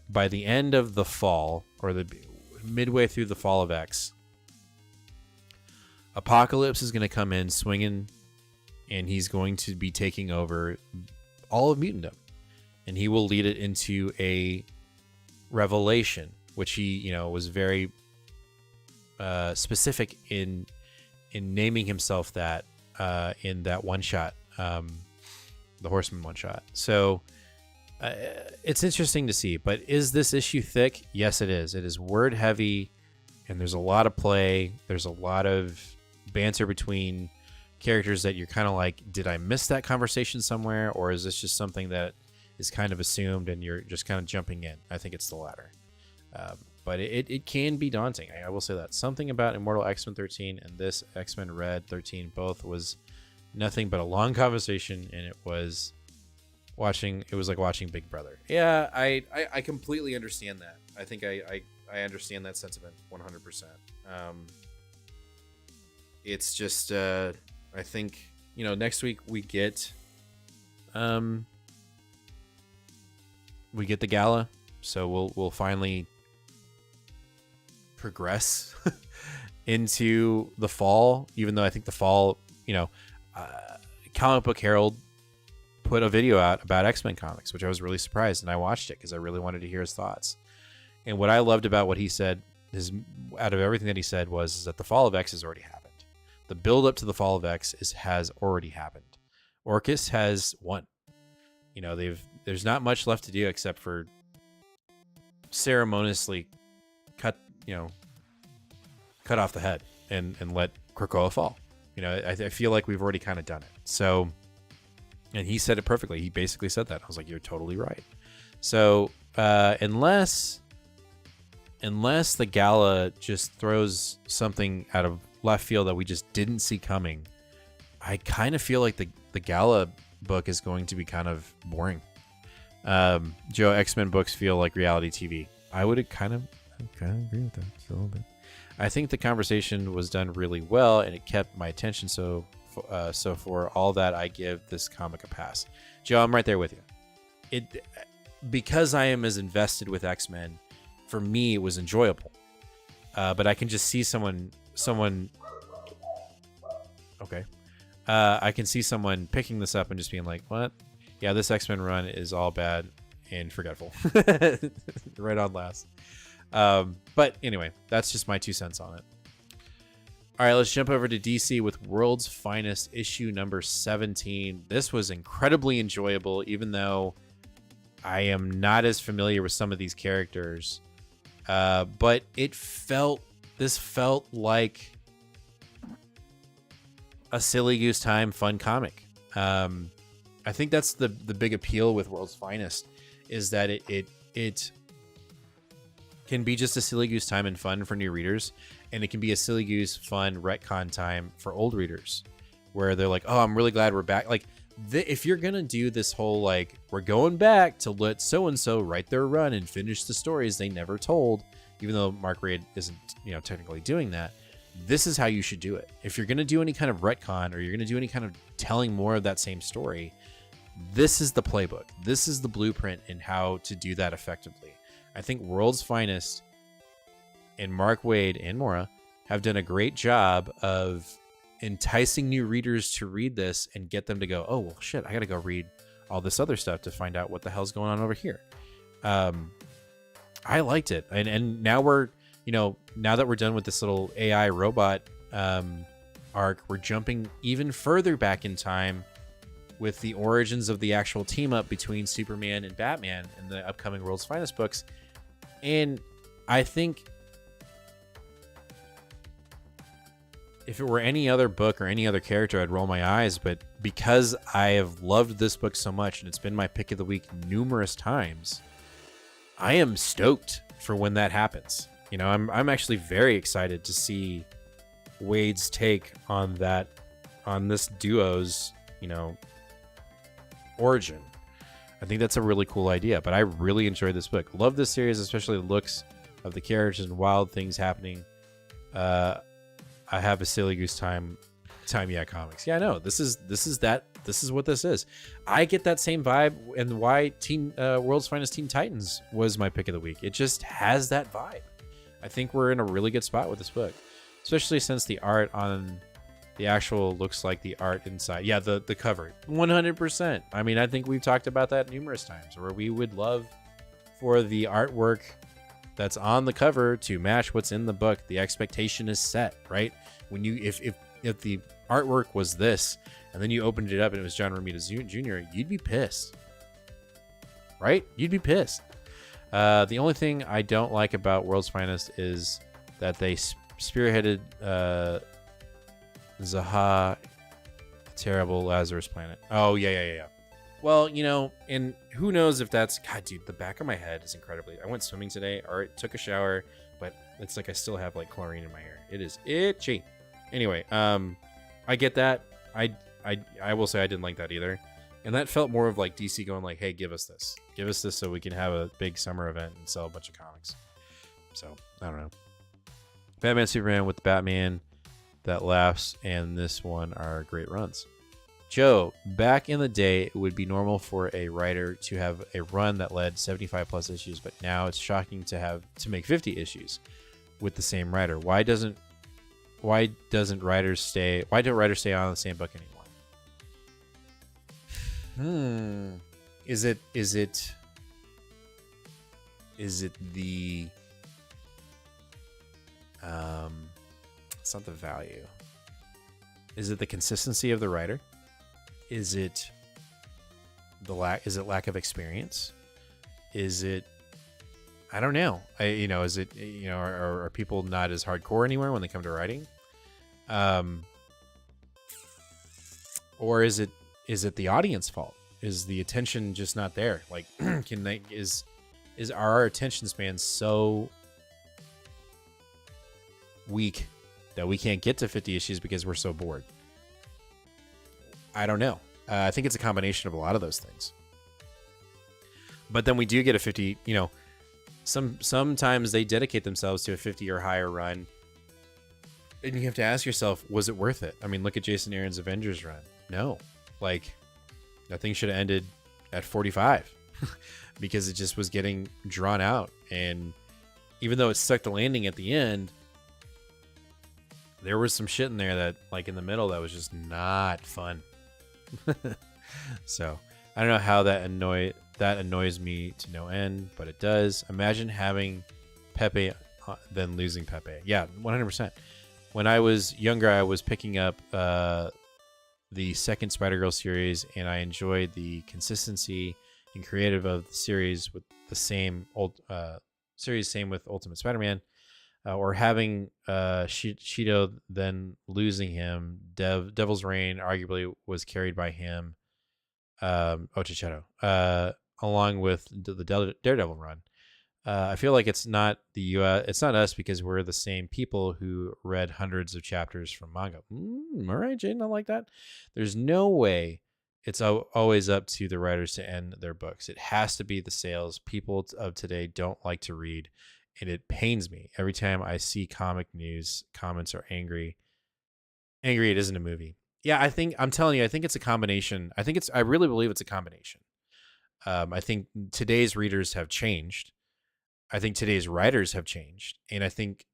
by the end of the fall, or the midway through the fall of X, Apocalypse is going to come in swinging, and he's going to be taking over all of mutantdom. And he will lead it into a revelation, which he, was very specific in naming himself that in that one shot, the Horseman one shot. So it's interesting to see. But is this issue thick? Yes, it is. It is word heavy, and there's a lot of play. There's a lot of banter between characters that you're kind of like, did I miss that conversation somewhere, or is this just something that is kind of assumed and you're just kind of jumping in? I think it's the latter. But it can be daunting. I will say that. Something about Immortal X-Men 13 and this X-Men Red 13 both was nothing but a long conversation, and it was It was like watching Big Brother. Yeah, I completely understand that. I think I understand that sentiment 100%. It's just I think, you know, next week we get the gala, so we'll finally progress into the fall, even though I think the fall, you know, Comic Book Herald put a video out about X-Men comics, which I was really surprised, and I watched it because I really wanted to hear his thoughts. And what I loved about what he said, out of everything that he said, is that the fall of X has already happened. The build up to the fall of X has already happened. Orcus has won. You know, there's not much left to do except for ceremoniously cut off the head and let Krakoa fall. You know, I feel like we've already kind of done it. So, and he said it perfectly. He basically said that. I was like, you're totally right. So, unless the gala just throws something out of left field that we just didn't see coming, I kind of feel like the gala book is going to be kind of boring. Joe, X-Men books feel like reality TV. I would kind of agree with that just a little bit. I think the conversation was done really well, and it kept my attention. So for all that, I give this comic a pass. Joe, I'm right there with you. Because I am as invested with X-Men, for me it was enjoyable. But I can just see someone. Okay. I can see someone picking this up and just being like, "What? Yeah, this X-Men run is all bad and forgetful." Right on last. But anyway, that's just my 2 cents on it. All right, let's jump over to DC with World's Finest issue number 17. This was incredibly enjoyable, even though I am not as familiar with some of these characters. But this felt like a silly goose time fun comic. I think that's the big appeal with World's Finest, is that it can be just a silly goose time and fun for new readers, and it can be a silly goose fun retcon time for old readers, where they're like, oh, I'm really glad we're back. Like, if you're gonna do this whole, like, we're going back to let so and so write their run and finish the stories they never told, even though Mark Waid isn't, you know, technically doing that, this is how you should do it. If you're gonna do any kind of retcon, or you're gonna do any kind of telling more of that same story, this is the playbook. This is the blueprint in how to do that effectively. I think World's Finest and Mark Waid and Mora have done a great job of enticing new readers to read this and get them to go, oh, well, shit, I got to go read all this other stuff to find out what the hell's going on over here. I liked it. And now now that we're done with this little AI robot arc, we're jumping even further back in time with the origins of the actual team up between Superman and Batman in the upcoming World's Finest books. And I think if it were any other book or any other character, I'd roll my eyes. But because I have loved this book so much, and it's been my pick of the week numerous times, I am stoked for when that happens. You know, I'm actually very excited to see Wade's take on this duo's, you know, origin. I think that's a really cool idea, but I really enjoyed this book. Love this series, especially the looks of the characters and wild things happening. I have a silly goose time, yeah, comics. Yeah, I know. This is what this is. I get that same vibe, and why World's Finest Teen Titans was my pick of the week. It just has that vibe. I think we're in a really good spot with this book, especially since the art on the actual looks like the art inside. Yeah, the cover, 100%. I mean, I think we've talked about that numerous times, where we would love for the artwork that's on the cover to match what's in the book. The expectation is set, right? When you if the artwork was this, and then you opened it up and it was John Romita Jr., you'd be pissed, right? You'd be pissed. The only thing I don't like about World's Finest is that they spearheaded Zaha, terrible Lazarus Planet. Oh, yeah. Well, you know, and who knows if that's... God, dude, the back of my head is incredibly... I went swimming today, or took a shower, but it's like I still have, like, chlorine in my hair. It is itchy. Anyway, I get that. I will say I didn't like that either. And that felt more of like DC going like, hey, give us this so we can have a big summer event and sell a bunch of comics. So I don't know. Batman Superman with the Batman That Laughs and this one are great runs. Joe, back in the day, it would be normal for a writer to have a run that led 75 plus issues, but now it's shocking to make 50 issues with the same writer. Why don't writers stay on the same book anymore? Is it the it's not the value. Is it the consistency of the writer? Is it lack of experience? Is it, I don't know. Is it, are people not as hardcore anymore when they come to writing? Or is it the audience fault? Is the attention just not there? Like, is our attention span so weak that we can't get to 50 issues because we're so bored? I don't know. I think it's a combination of a lot of those things. But then we do get a 50, sometimes they dedicate themselves to a 50 or higher run. And you have to ask yourself, was it worth it? I mean, look at Jason Aaron's Avengers run. No. Like, that thing should have ended at 45 because it just was getting drawn out. And even though it stuck the landing at the end, there was some shit in there that, like, in the middle that was just not fun. So I don't know how that annoys me to no end, but it does. Imagine having Pepe then losing Pepe. Yeah, 100%. When I was younger, I was picking up the second Spider-Girl series, and I enjoyed the consistency and creative of the series with the same old series. Same with Ultimate Spider-Man, or having Shido then losing him. Devil's Reign arguably was carried by him. Chichetto, along with the Daredevil run. I feel like it's not the U.S. It's not us because we're the same people who read hundreds of chapters from manga. All right, Jaden, I like that. There's no way it's always up to the writers to end their books. It has to be the sales. People of today don't like to read, and it pains me every time I see comic news comments are angry. Angry it isn't a movie. Yeah, I'm telling you, I think it's a combination. I really believe it's a combination. I think today's readers have changed. I think today's writers have changed. And I think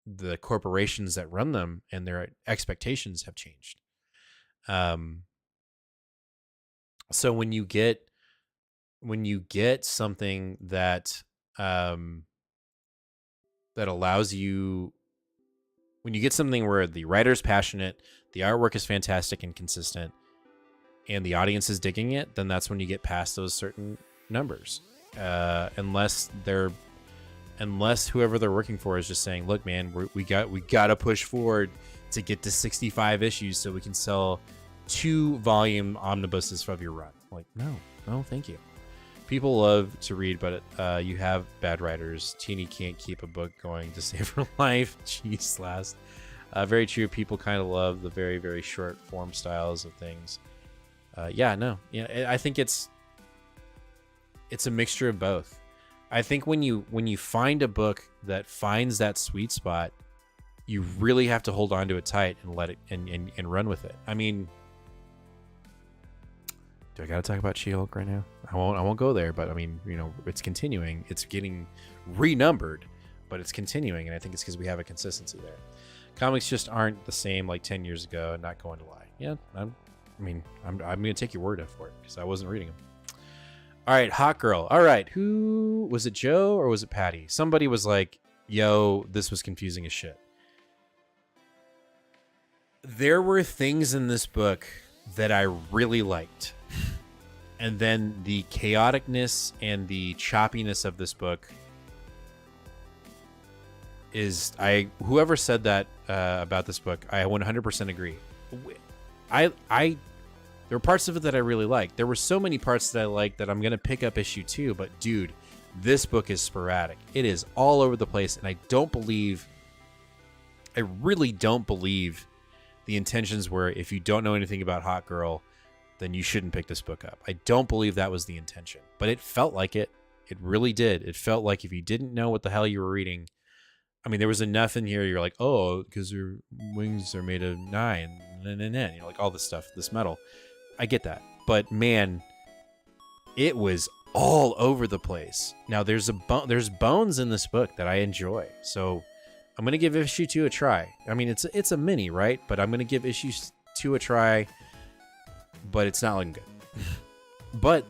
the corporations that run them and their expectations have changed. So when you get something that allows you, when you get something where the writer's passionate, the artwork is fantastic and consistent, and the audience is digging it, then that's when you get past those certain numbers. Unless whoever they're working for is just saying, look, man, we got to push forward to get to 65 issues so we can sell 2 volume omnibuses of your run. Like, no, thank you. People love to read, but you have bad writers. Teeny can't keep a book going to save her life. Jeez, last. Very true. People kind of love the very, very short form styles of things. I think it's a mixture of both. I think when you find a book that finds that sweet spot, you really have to hold on to it tight and let it and run with it. I mean, do I gotta talk about She-Hulk right now? I won't go there, but I mean, it's continuing. It's getting renumbered, but it's continuing, and I think it's because we have a consistency there. Comics just aren't the same like 10 years ago, not going to lie. Yeah, I'm gonna take your word for it because I wasn't reading them. All right, Hot Girl. All right, who was it, Joe or was it Patty? Somebody was like, yo, this was confusing as shit. There were things in this book that I really liked. And then the chaoticness and the choppiness of this book is, whoever said that about this book, I 100% agree. There were parts of it that I really liked. There were so many parts that I liked that I'm going to pick up issue 2. But, dude, this book is sporadic. It is all over the place. And I really don't believe the intentions were, if you don't know anything about Hot Girl, then you shouldn't pick this book up. I don't believe that was the intention, but it felt like it. It really did. It felt like if you didn't know what the hell you were reading, I mean, there was enough in here. You're like, oh, because your wings are made of 9, like all this stuff, this metal. I get that, but man, it was all over the place. Now there's bones in this book that I enjoy, so I'm gonna give issue 2 a try. I mean, it's a mini, right? But I'm gonna give issue 2 a try. But it's not looking good. But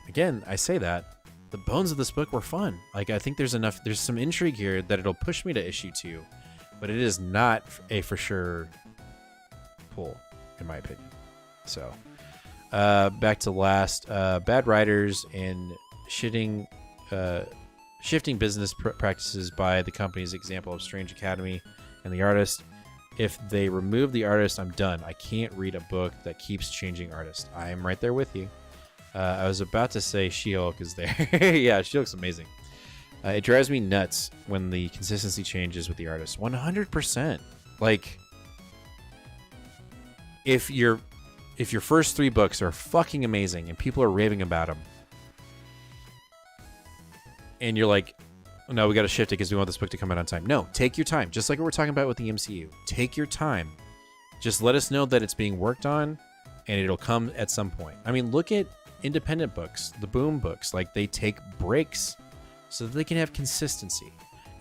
again, I say that the bones of this book were fun. Like, I think there's some intrigue here that it'll push me to issue 2, but it is not a for sure pull, in my opinion. So, back to last, bad writers and shifting business practices by the company's example of Strange Academy and the artist. If they remove the artist, I'm done. I can't read a book that keeps changing artists. I am right there with you. I was about to say She-Hulk is there. Yeah, She-Hulk's amazing. It drives me nuts when the consistency changes with the artist. 100%. Like, if your first 3 books are fucking amazing and people are raving about them, and you're like, no, we got to shift it because we want this book to come out on time. No, take your time. Just like what we're talking about with the MCU. Take your time. Just let us know that it's being worked on, and it'll come at some point. I mean, look at independent books, the Boom books. Like, they take breaks so that they can have consistency,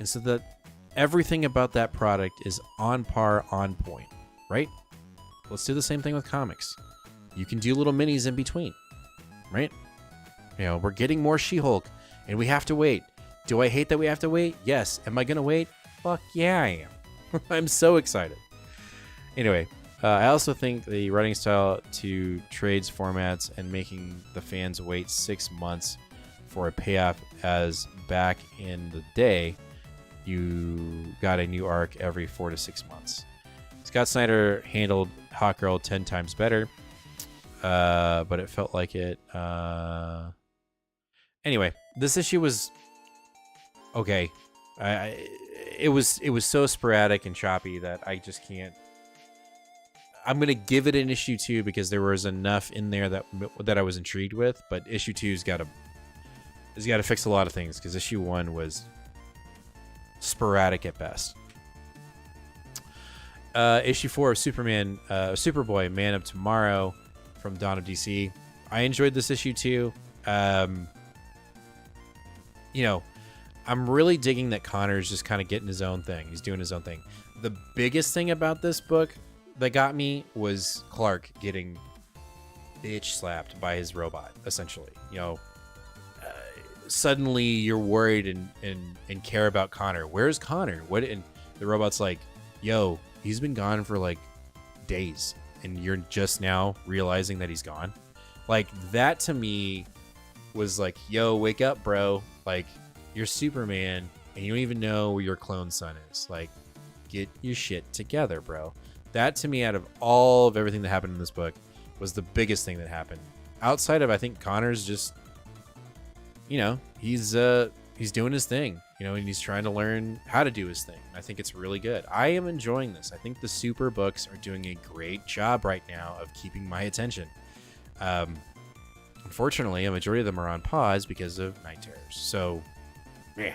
and so that everything about that product is on par, on point, right? Let's do the same thing with comics. You can do little minis in between, right? You know, we're getting more She-Hulk, and we have to wait. Do I hate that we have to wait? Yes. Am I going to wait? Fuck yeah, I am. I'm so excited. Anyway, I also think the writing style to trades formats and making the fans wait 6 months for a payoff, as back in the day, you got a new arc every 4 to 6 months. Scott Snyder handled Hawkgirl 10 times better, but it felt like it. Anyway, this issue was okay. It was so sporadic and choppy that I just can't. I'm gonna give it an issue 2 because there was enough in there that I was intrigued with, but issue 2's got to fix a lot of things because issue 1 was sporadic at best. Issue 4 of Superboy, Man of Tomorrow from Dawn of DC. I enjoyed this issue too. You know, I'm really digging that Connor's just kind of getting his own thing. He's doing his own thing. The biggest thing about this book that got me was Clark getting bitch slapped by his robot, essentially. You know, suddenly you're worried and care about Connor. Where's Connor? What? And the robot's like, yo, he's been gone for like days, and you're just now realizing that he's gone. Like, that to me was like, yo, wake up, bro. Like, you're Superman and you don't even know where your clone son is. Like, get your shit together, bro. That to me, out of all of everything that happened in this book, was the biggest thing that happened. Outside of, I think Connor's just, you know, he's doing his thing, you know, and he's trying to learn how to do his thing. I think it's really good. I am enjoying this. I think the Super books are doing a great job right now of keeping my attention. Unfortunately, a majority of them are on pause because of Night Terrors. So, yeah.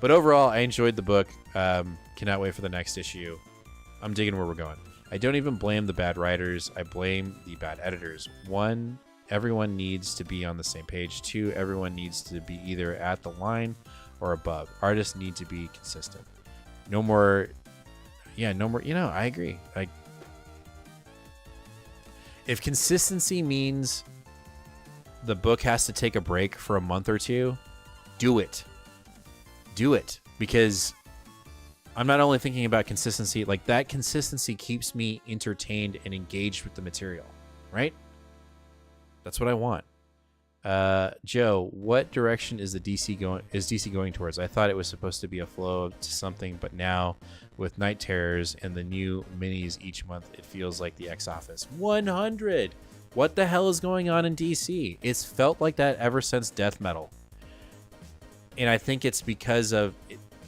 But overall, I enjoyed the book. Cannot wait for the next issue. I'm digging where we're going. I don't even blame the bad writers. I blame the bad editors. 1, everyone needs to be on the same page. 2, everyone needs to be either at the line or above. Artists need to be consistent. No more. You know, I agree. Like, if consistency means the book has to take a break for a month or 2, do it. Do it. Because I'm not only thinking about consistency, like, that consistency keeps me entertained and engaged with the material, right? That's what I want. Joe, what direction is DC going towards? I thought it was supposed to be a flow to something, but now with Night Terrors and the new minis each month, it feels like the X-Office. 100. What the hell is going on in DC? It's felt like that ever since Death Metal. And I think it's because of,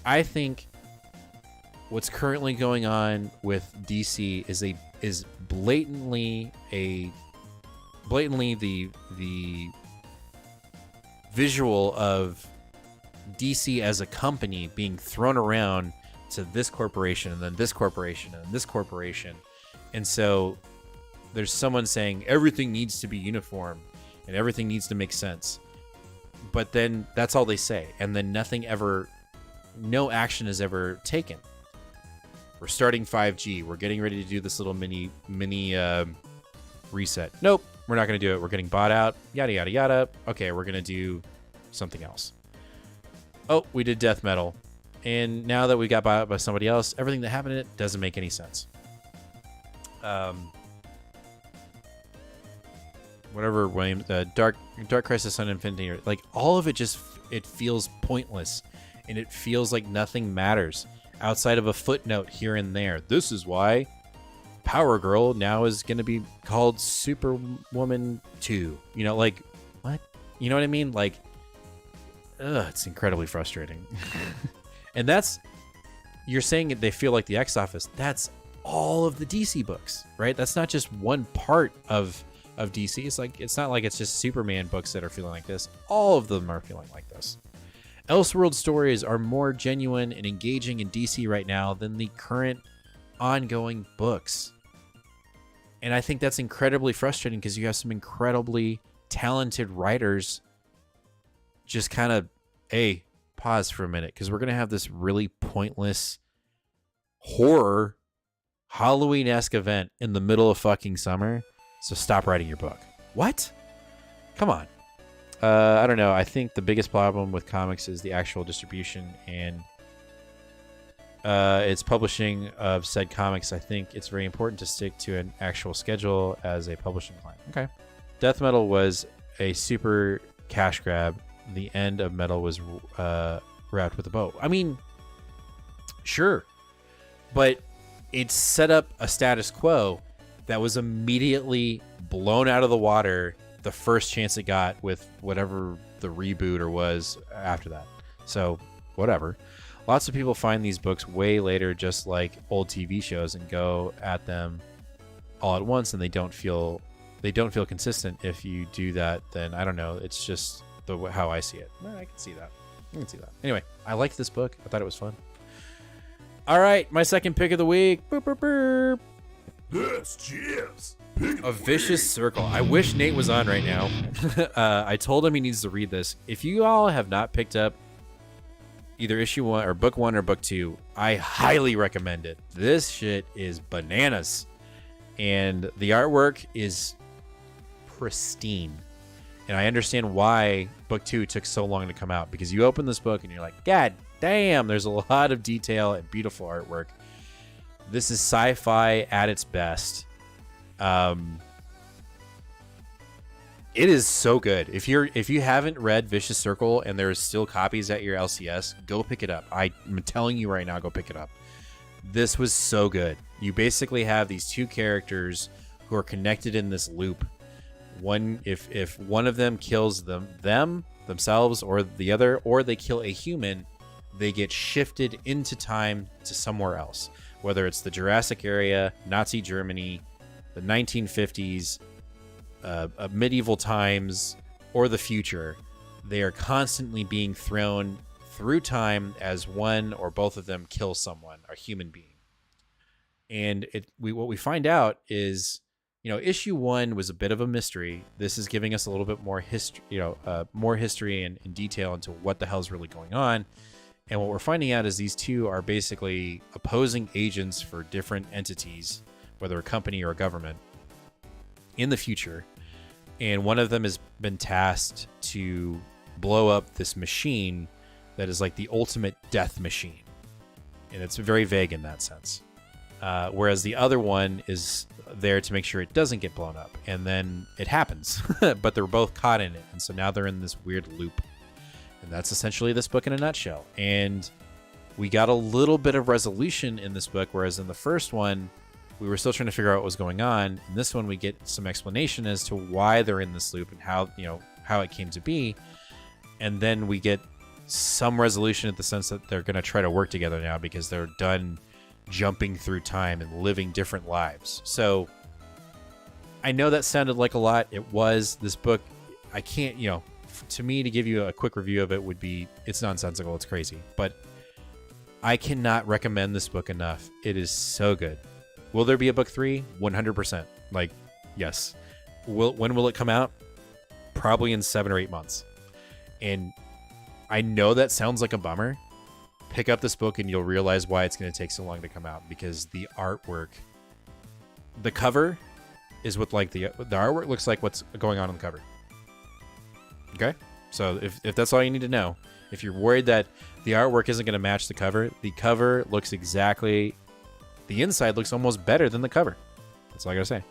I think what's currently going on with DC is blatantly a blatantly the visual of DC as a company being thrown around to this corporation and then this corporation and this corporation. And so there's someone saying everything needs to be uniform and everything needs to make sense. But then that's all they say. And then no action is ever taken. We're starting 5G. We're getting ready to do this little mini reset. Nope, we're not going to do it. We're getting bought out. Yada, yada, yada. Okay, we're going to do something else. Oh, we did death metal. And now that we got bought out by somebody else, everything that happened in it doesn't make any sense. Whatever, William, Dark Crisis on Infinity, like all of it it feels pointless, and it feels like nothing matters outside of a footnote here and there. This is why Power Girl now is going to be called Superwoman 2. You know, like, what? You know what I mean? Like, it's incredibly frustrating. And you're saying they feel like the X Office. That's all of the DC books, right? That's not just one part of DC. It's not like it's just Superman books that are feeling like this. All of them are feeling like this. Elseworld stories are more genuine and engaging in DC right now than the current ongoing books. And I think that's incredibly frustrating because you have some incredibly talented writers just kind of, pause for a minute, because we're going to have this really pointless horror Halloween-esque event in the middle of fucking summer. So stop writing your book. What? Come on. I don't know. I think the biggest problem with comics is the actual distribution and its publishing of said comics. I think it's very important to stick to an actual schedule as a publishing client. Okay. Death Metal was a super cash grab. The end of Metal was wrapped with a bow. I mean, sure. But it set up a status quo that was immediately blown out of the water the first chance it got with whatever the reboot or was after that. So, whatever. Lots of people find these books way later, just like old TV shows, and go at them all at once, and they don't feel consistent. If you do that, then I don't know. It's just how I see it. Well, I can see that. Anyway, I liked this book. I thought it was fun. All right, my second pick of the week. Boop, boop, boop. Yes, cheers. A Vicious Circle. I wish Nate was on right now. I told him he needs to read this. If you all have not picked up either issue 1 or book 1 or book 2, I highly recommend it. This shit is bananas. And the artwork is pristine. And I understand why book 2 took so long to come out, because you open this book and you're like, God damn, there's a lot of detail and beautiful artwork. This is sci-fi at its best. It is so good. If you haven't read Vicious Circle and there's still copies at your LCS, go pick it up. I'm telling you right now, go pick it up. This was so good. You basically have these two characters who are connected in this loop. One, if one of them kills themselves or the other, or they kill a human, they get shifted into time to somewhere else. Whether it's the Jurassic area, Nazi Germany, the 1950s, medieval times, or the future, they are constantly being thrown through time as one or both of them kill someone, a human being. And what we find out is, issue 1 was a bit of a mystery. This is giving us a little bit more history, more history and detail into what the hell is really going on. And what we're finding out is these two are basically opposing agents for different entities, whether a company or a government, in the future. And one of them has been tasked to blow up this machine that is like the ultimate death machine. And it's very vague in that sense. Whereas the other one is there to make sure it doesn't get blown up. And then it happens. But they're both caught in it. And so now they're in this weird loop. And that's essentially this book in a nutshell. And we got a little bit of resolution in this book, whereas in the first one, we were still trying to figure out what was going on. In this one, we get some explanation as to why they're in this loop and how it came to be. And then we get some resolution in the sense that they're going to try to work together now because they're done jumping through time and living different lives. So I know that sounded like a lot. It was. This book, I can't, to me, to give you a quick review of it would be, it's nonsensical. It's crazy. But I cannot recommend this book enough. It is so good. Will there be a book 3? 100%. Like, yes. When will it come out? Probably in 7 or 8 months. And I know that sounds like a bummer. Pick up this book and you'll realize why it's going to take so long to come out, because the artwork, the cover is what, like, the artwork looks like what's going on the cover. Okay? So if that's all you need to know, if you're worried that the artwork isn't going to match the cover looks exactly, the inside looks almost better than the cover. That's all I got to say.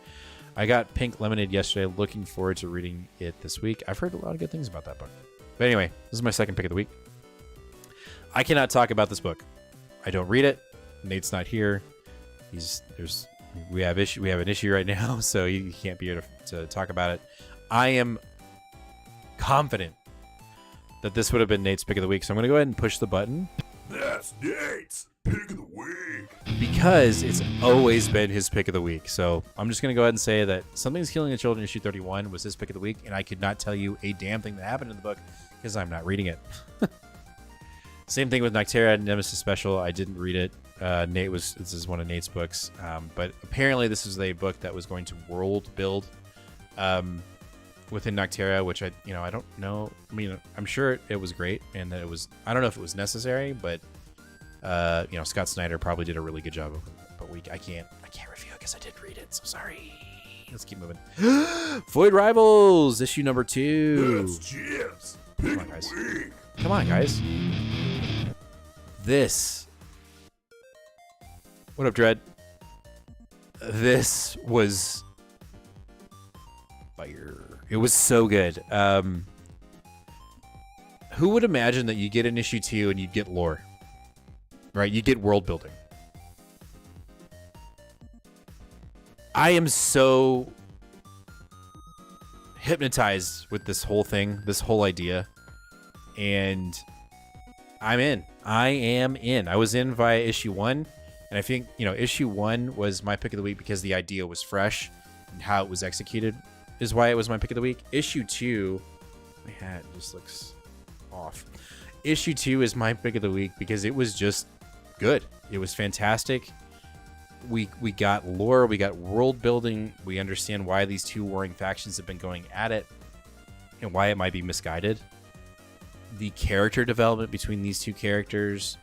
I got Pink Lemonade yesterday. Looking forward to reading it this week. I've heard a lot of good things about that book. But anyway, this is my second pick of the week. I cannot talk about this book. I don't read it. Nate's not here. We have an issue right now, so he can't be here to talk about it. I am confident that this would have been Nate's pick of the week, so I'm going to go ahead and push the button. That's Nate's pick of the week. Because it's always been his pick of the week. So I'm just going to go ahead and say that Something's Killing the Children issue 31 was his pick of the week, and I could not tell you a damn thing that happened in the book because I'm not reading it. Same thing with Noctera Nemesis Special. I didn't read it. This is one of Nate's books. But apparently this is a book that was going to world build within Noctera, which I don't know. I mean, I'm sure it was great, and that it was, I don't know if it was necessary, but Scott Snyder probably did a really good job of it. But I can't review it because I didn't read it, so sorry. Let's keep moving. Void Rivals, issue number 2. That's Jim's Come on, guys. Come on, guys. What up, Dread? This was fire. It was so good. Who would imagine that you get an issue 2 and you'd get lore? Right? You get world building. I am so hypnotized with this whole thing, this whole idea. And I'm in. I am in. I was in via issue 1. And I think, issue 1 was my pick of the week because the idea was fresh and how it was executed is why it was my pick of the week. Issue 2, my hat just looks off. Issue 2 is my pick of the week because it was just good. It was fantastic. We got lore, we got world building. We understand why these two warring factions have been going at it and why it might be misguided. The character development between these two characters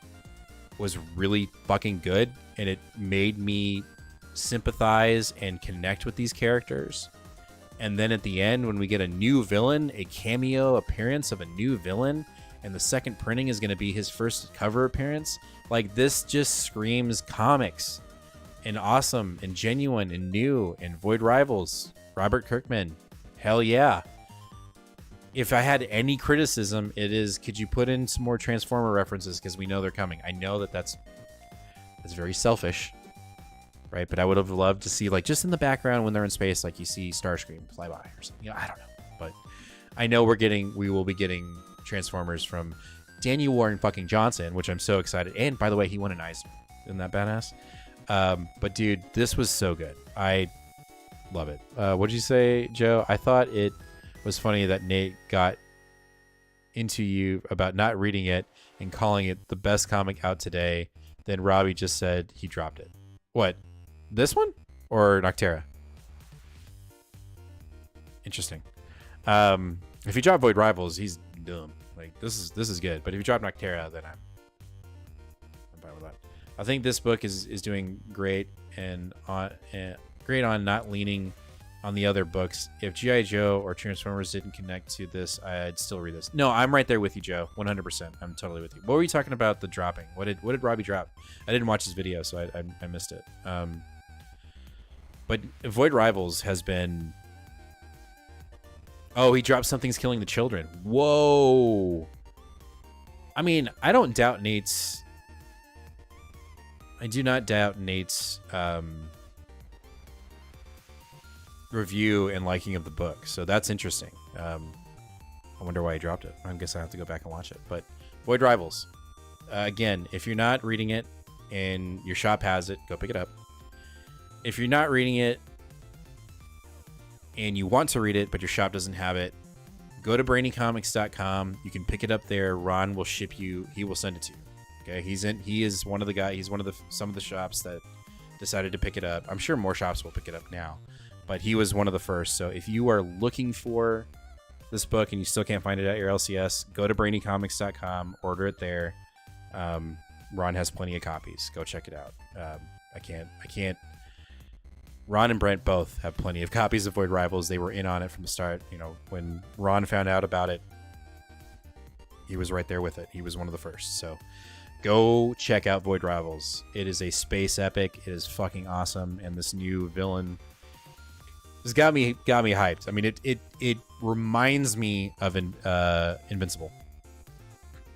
was really fucking good, and it made me sympathize and connect with these characters. And then at the end, when we get a new villain, a cameo appearance of a new villain, and the second printing is going to be his first cover appearance, like, this just screams comics and awesome and genuine and new and Void Rivals. Robert Kirkman, hell yeah. If I had any criticism, it is, could you put in some more Transformer references, because we know they're coming. I know that's very selfish, right? But I would have loved to see, like, just in the background when they're in space, like you see Starscream fly by or something. I don't know, but I know we will be getting Transformers from Daniel Warren fucking Johnson, which I'm so excited. And by the way, he won an Eisner. Isn't that badass? But dude, this was so good. I love it. What'd you say, Joe? I thought it was funny that Nate got into you about not reading it and calling it the best comic out today. Then Robbie just said he dropped it. What? This one or Noctera? Interesting. If you drop Void Rivals, he's dumb. Like, this is good. But if you drop Noctera, then I'm fine with that. I think this book is doing great and great on not leaning on the other books. If G.I. Joe or Transformers didn't connect to this, I'd still read this. No, I'm right there with you, Joe. 100%. I'm totally with you. What were you talking about the dropping? What did Robbie drop? I didn't watch his video, so I missed it. But Void Rivals has been... Oh, he dropped Something's Killing the Children. Whoa. I mean, I do not doubt Nate's review and liking of the book. So that's interesting. I wonder why he dropped it. I guess I have to go back and watch it. But Void Rivals. Again, if you're not reading it and your shop has it, go pick it up. If you're not reading it and you want to read it, but your shop doesn't have it, go to brainycomics.com. You can pick it up there. Ron will ship you. He will send it to you. Okay, he is one of the guys. He's one of the some of the shops that decided to pick it up. I'm sure more shops will pick it up now, but he was one of the first. So if you are looking for this book and you still can't find it at your LCS, go to brainycomics.com, order it there. Ron has plenty of copies. Go check it out. I can't. Ron and Brent both have plenty of copies of Void Rivals. They were in on it from the start. You know, when Ron found out about it, he was right there with it. He was one of the first. So go check out Void Rivals. It is a space epic. It is fucking awesome. And this new villain has got me hyped. I mean, it reminds me of Invincible.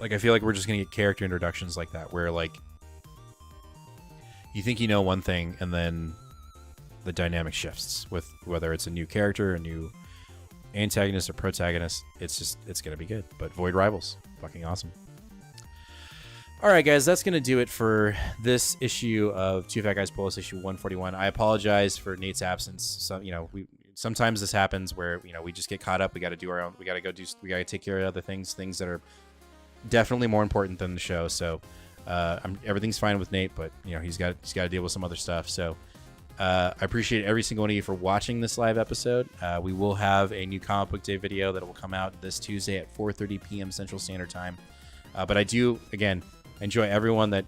Like, I feel like we're just gonna get character introductions like that, where like you think you know one thing and then the dynamic shifts with whether it's a new character, a new antagonist or protagonist. It's gonna be good. But Void Rivals, fucking awesome. All right, guys, that's gonna do it for this issue of Two Fat Guys Pull List, issue 141. I apologize for Nate's absence. So, you know, sometimes this happens where, you know, we just get caught up. We got to do our own. We got to take care of other things that are definitely more important than the show. So everything's fine with Nate, but you know, he's got to deal with some other stuff. So I appreciate every single one of you for watching this live episode. We will have a new Comic Book Day video that will come out this Tuesday at 4:30 p.m. Central Standard Time. But I do, again, enjoy everyone that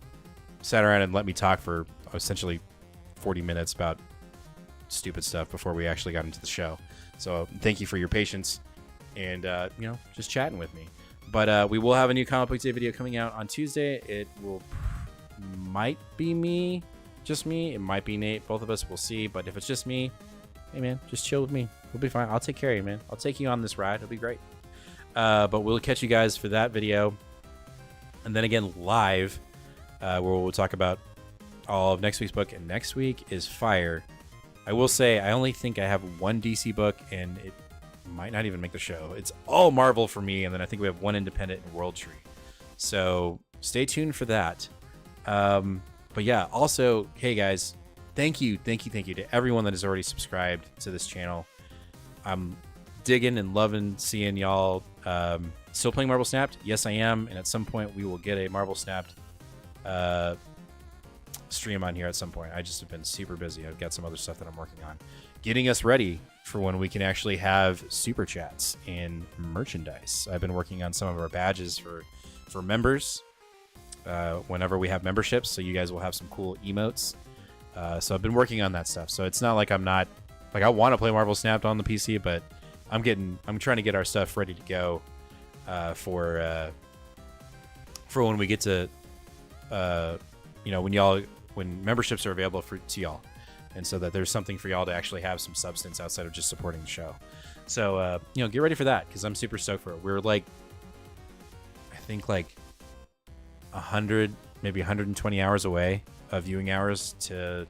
sat around and let me talk for essentially 40 minutes about stupid stuff before we actually got into the show. So thank you for your patience and you know, just chatting with me. But we will have a new Comic Book Day video coming out on Tuesday. It might be me, just me. It might be Nate. Both of us, we'll see. But if it's just me, hey, man, just chill with me. We'll be fine. I'll take care of you, man. I'll take you on this ride. It'll be great. But we'll catch you guys for that video. And then again, live, where we'll talk about all of next week's book. And next week is fire. I will say, I only think I have one DC book, and it might not even make the show. It's all Marvel for me, and then I think we have one independent in World Tree. So stay tuned for that. But yeah, also, hey guys, thank you to everyone that has already subscribed to this channel. I'm digging and loving seeing y'all. Still playing Marvel Snapped? Yes, I am. And at some point, we will get a Marvel Snapped stream on here at some point. I just have been super busy. I've got some other stuff that I'm working on. Getting us ready for when we can actually have super chats and merchandise. I've been working on some of our badges for members whenever we have memberships, so you guys will have some cool emotes. So I've been working on that stuff. So it's not like I'm not, like, I want to play Marvel Snapped on the PC, but I'm trying to get our stuff ready to go for when we get to you know, when memberships are available to y'all, and so that there's something for y'all to actually have some substance outside of just supporting the show. So you know, get ready for that, because I'm super stoked for it. We're like, I think like 100, maybe 120 hours away of viewing hours to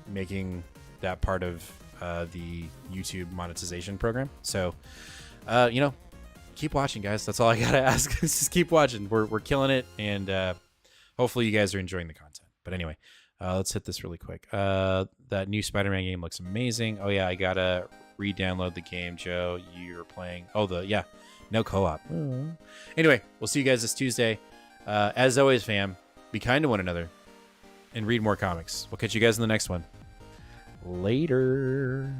making that part of the YouTube monetization program. So you know, keep watching, guys. That's all I gotta ask. Just keep watching. We're killing it, and hopefully you guys are enjoying the content. But anyway, let's hit this really quick. That new Spider-Man game looks amazing. Oh yeah, I gotta re-download the game, Joe. You're playing. Oh, no co-op. Anyway, we'll see you guys this Tuesday. As always, fam, be kind to one another and read more comics. We'll catch you guys in the next one. Later.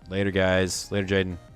Later, guys. Later, Jaden.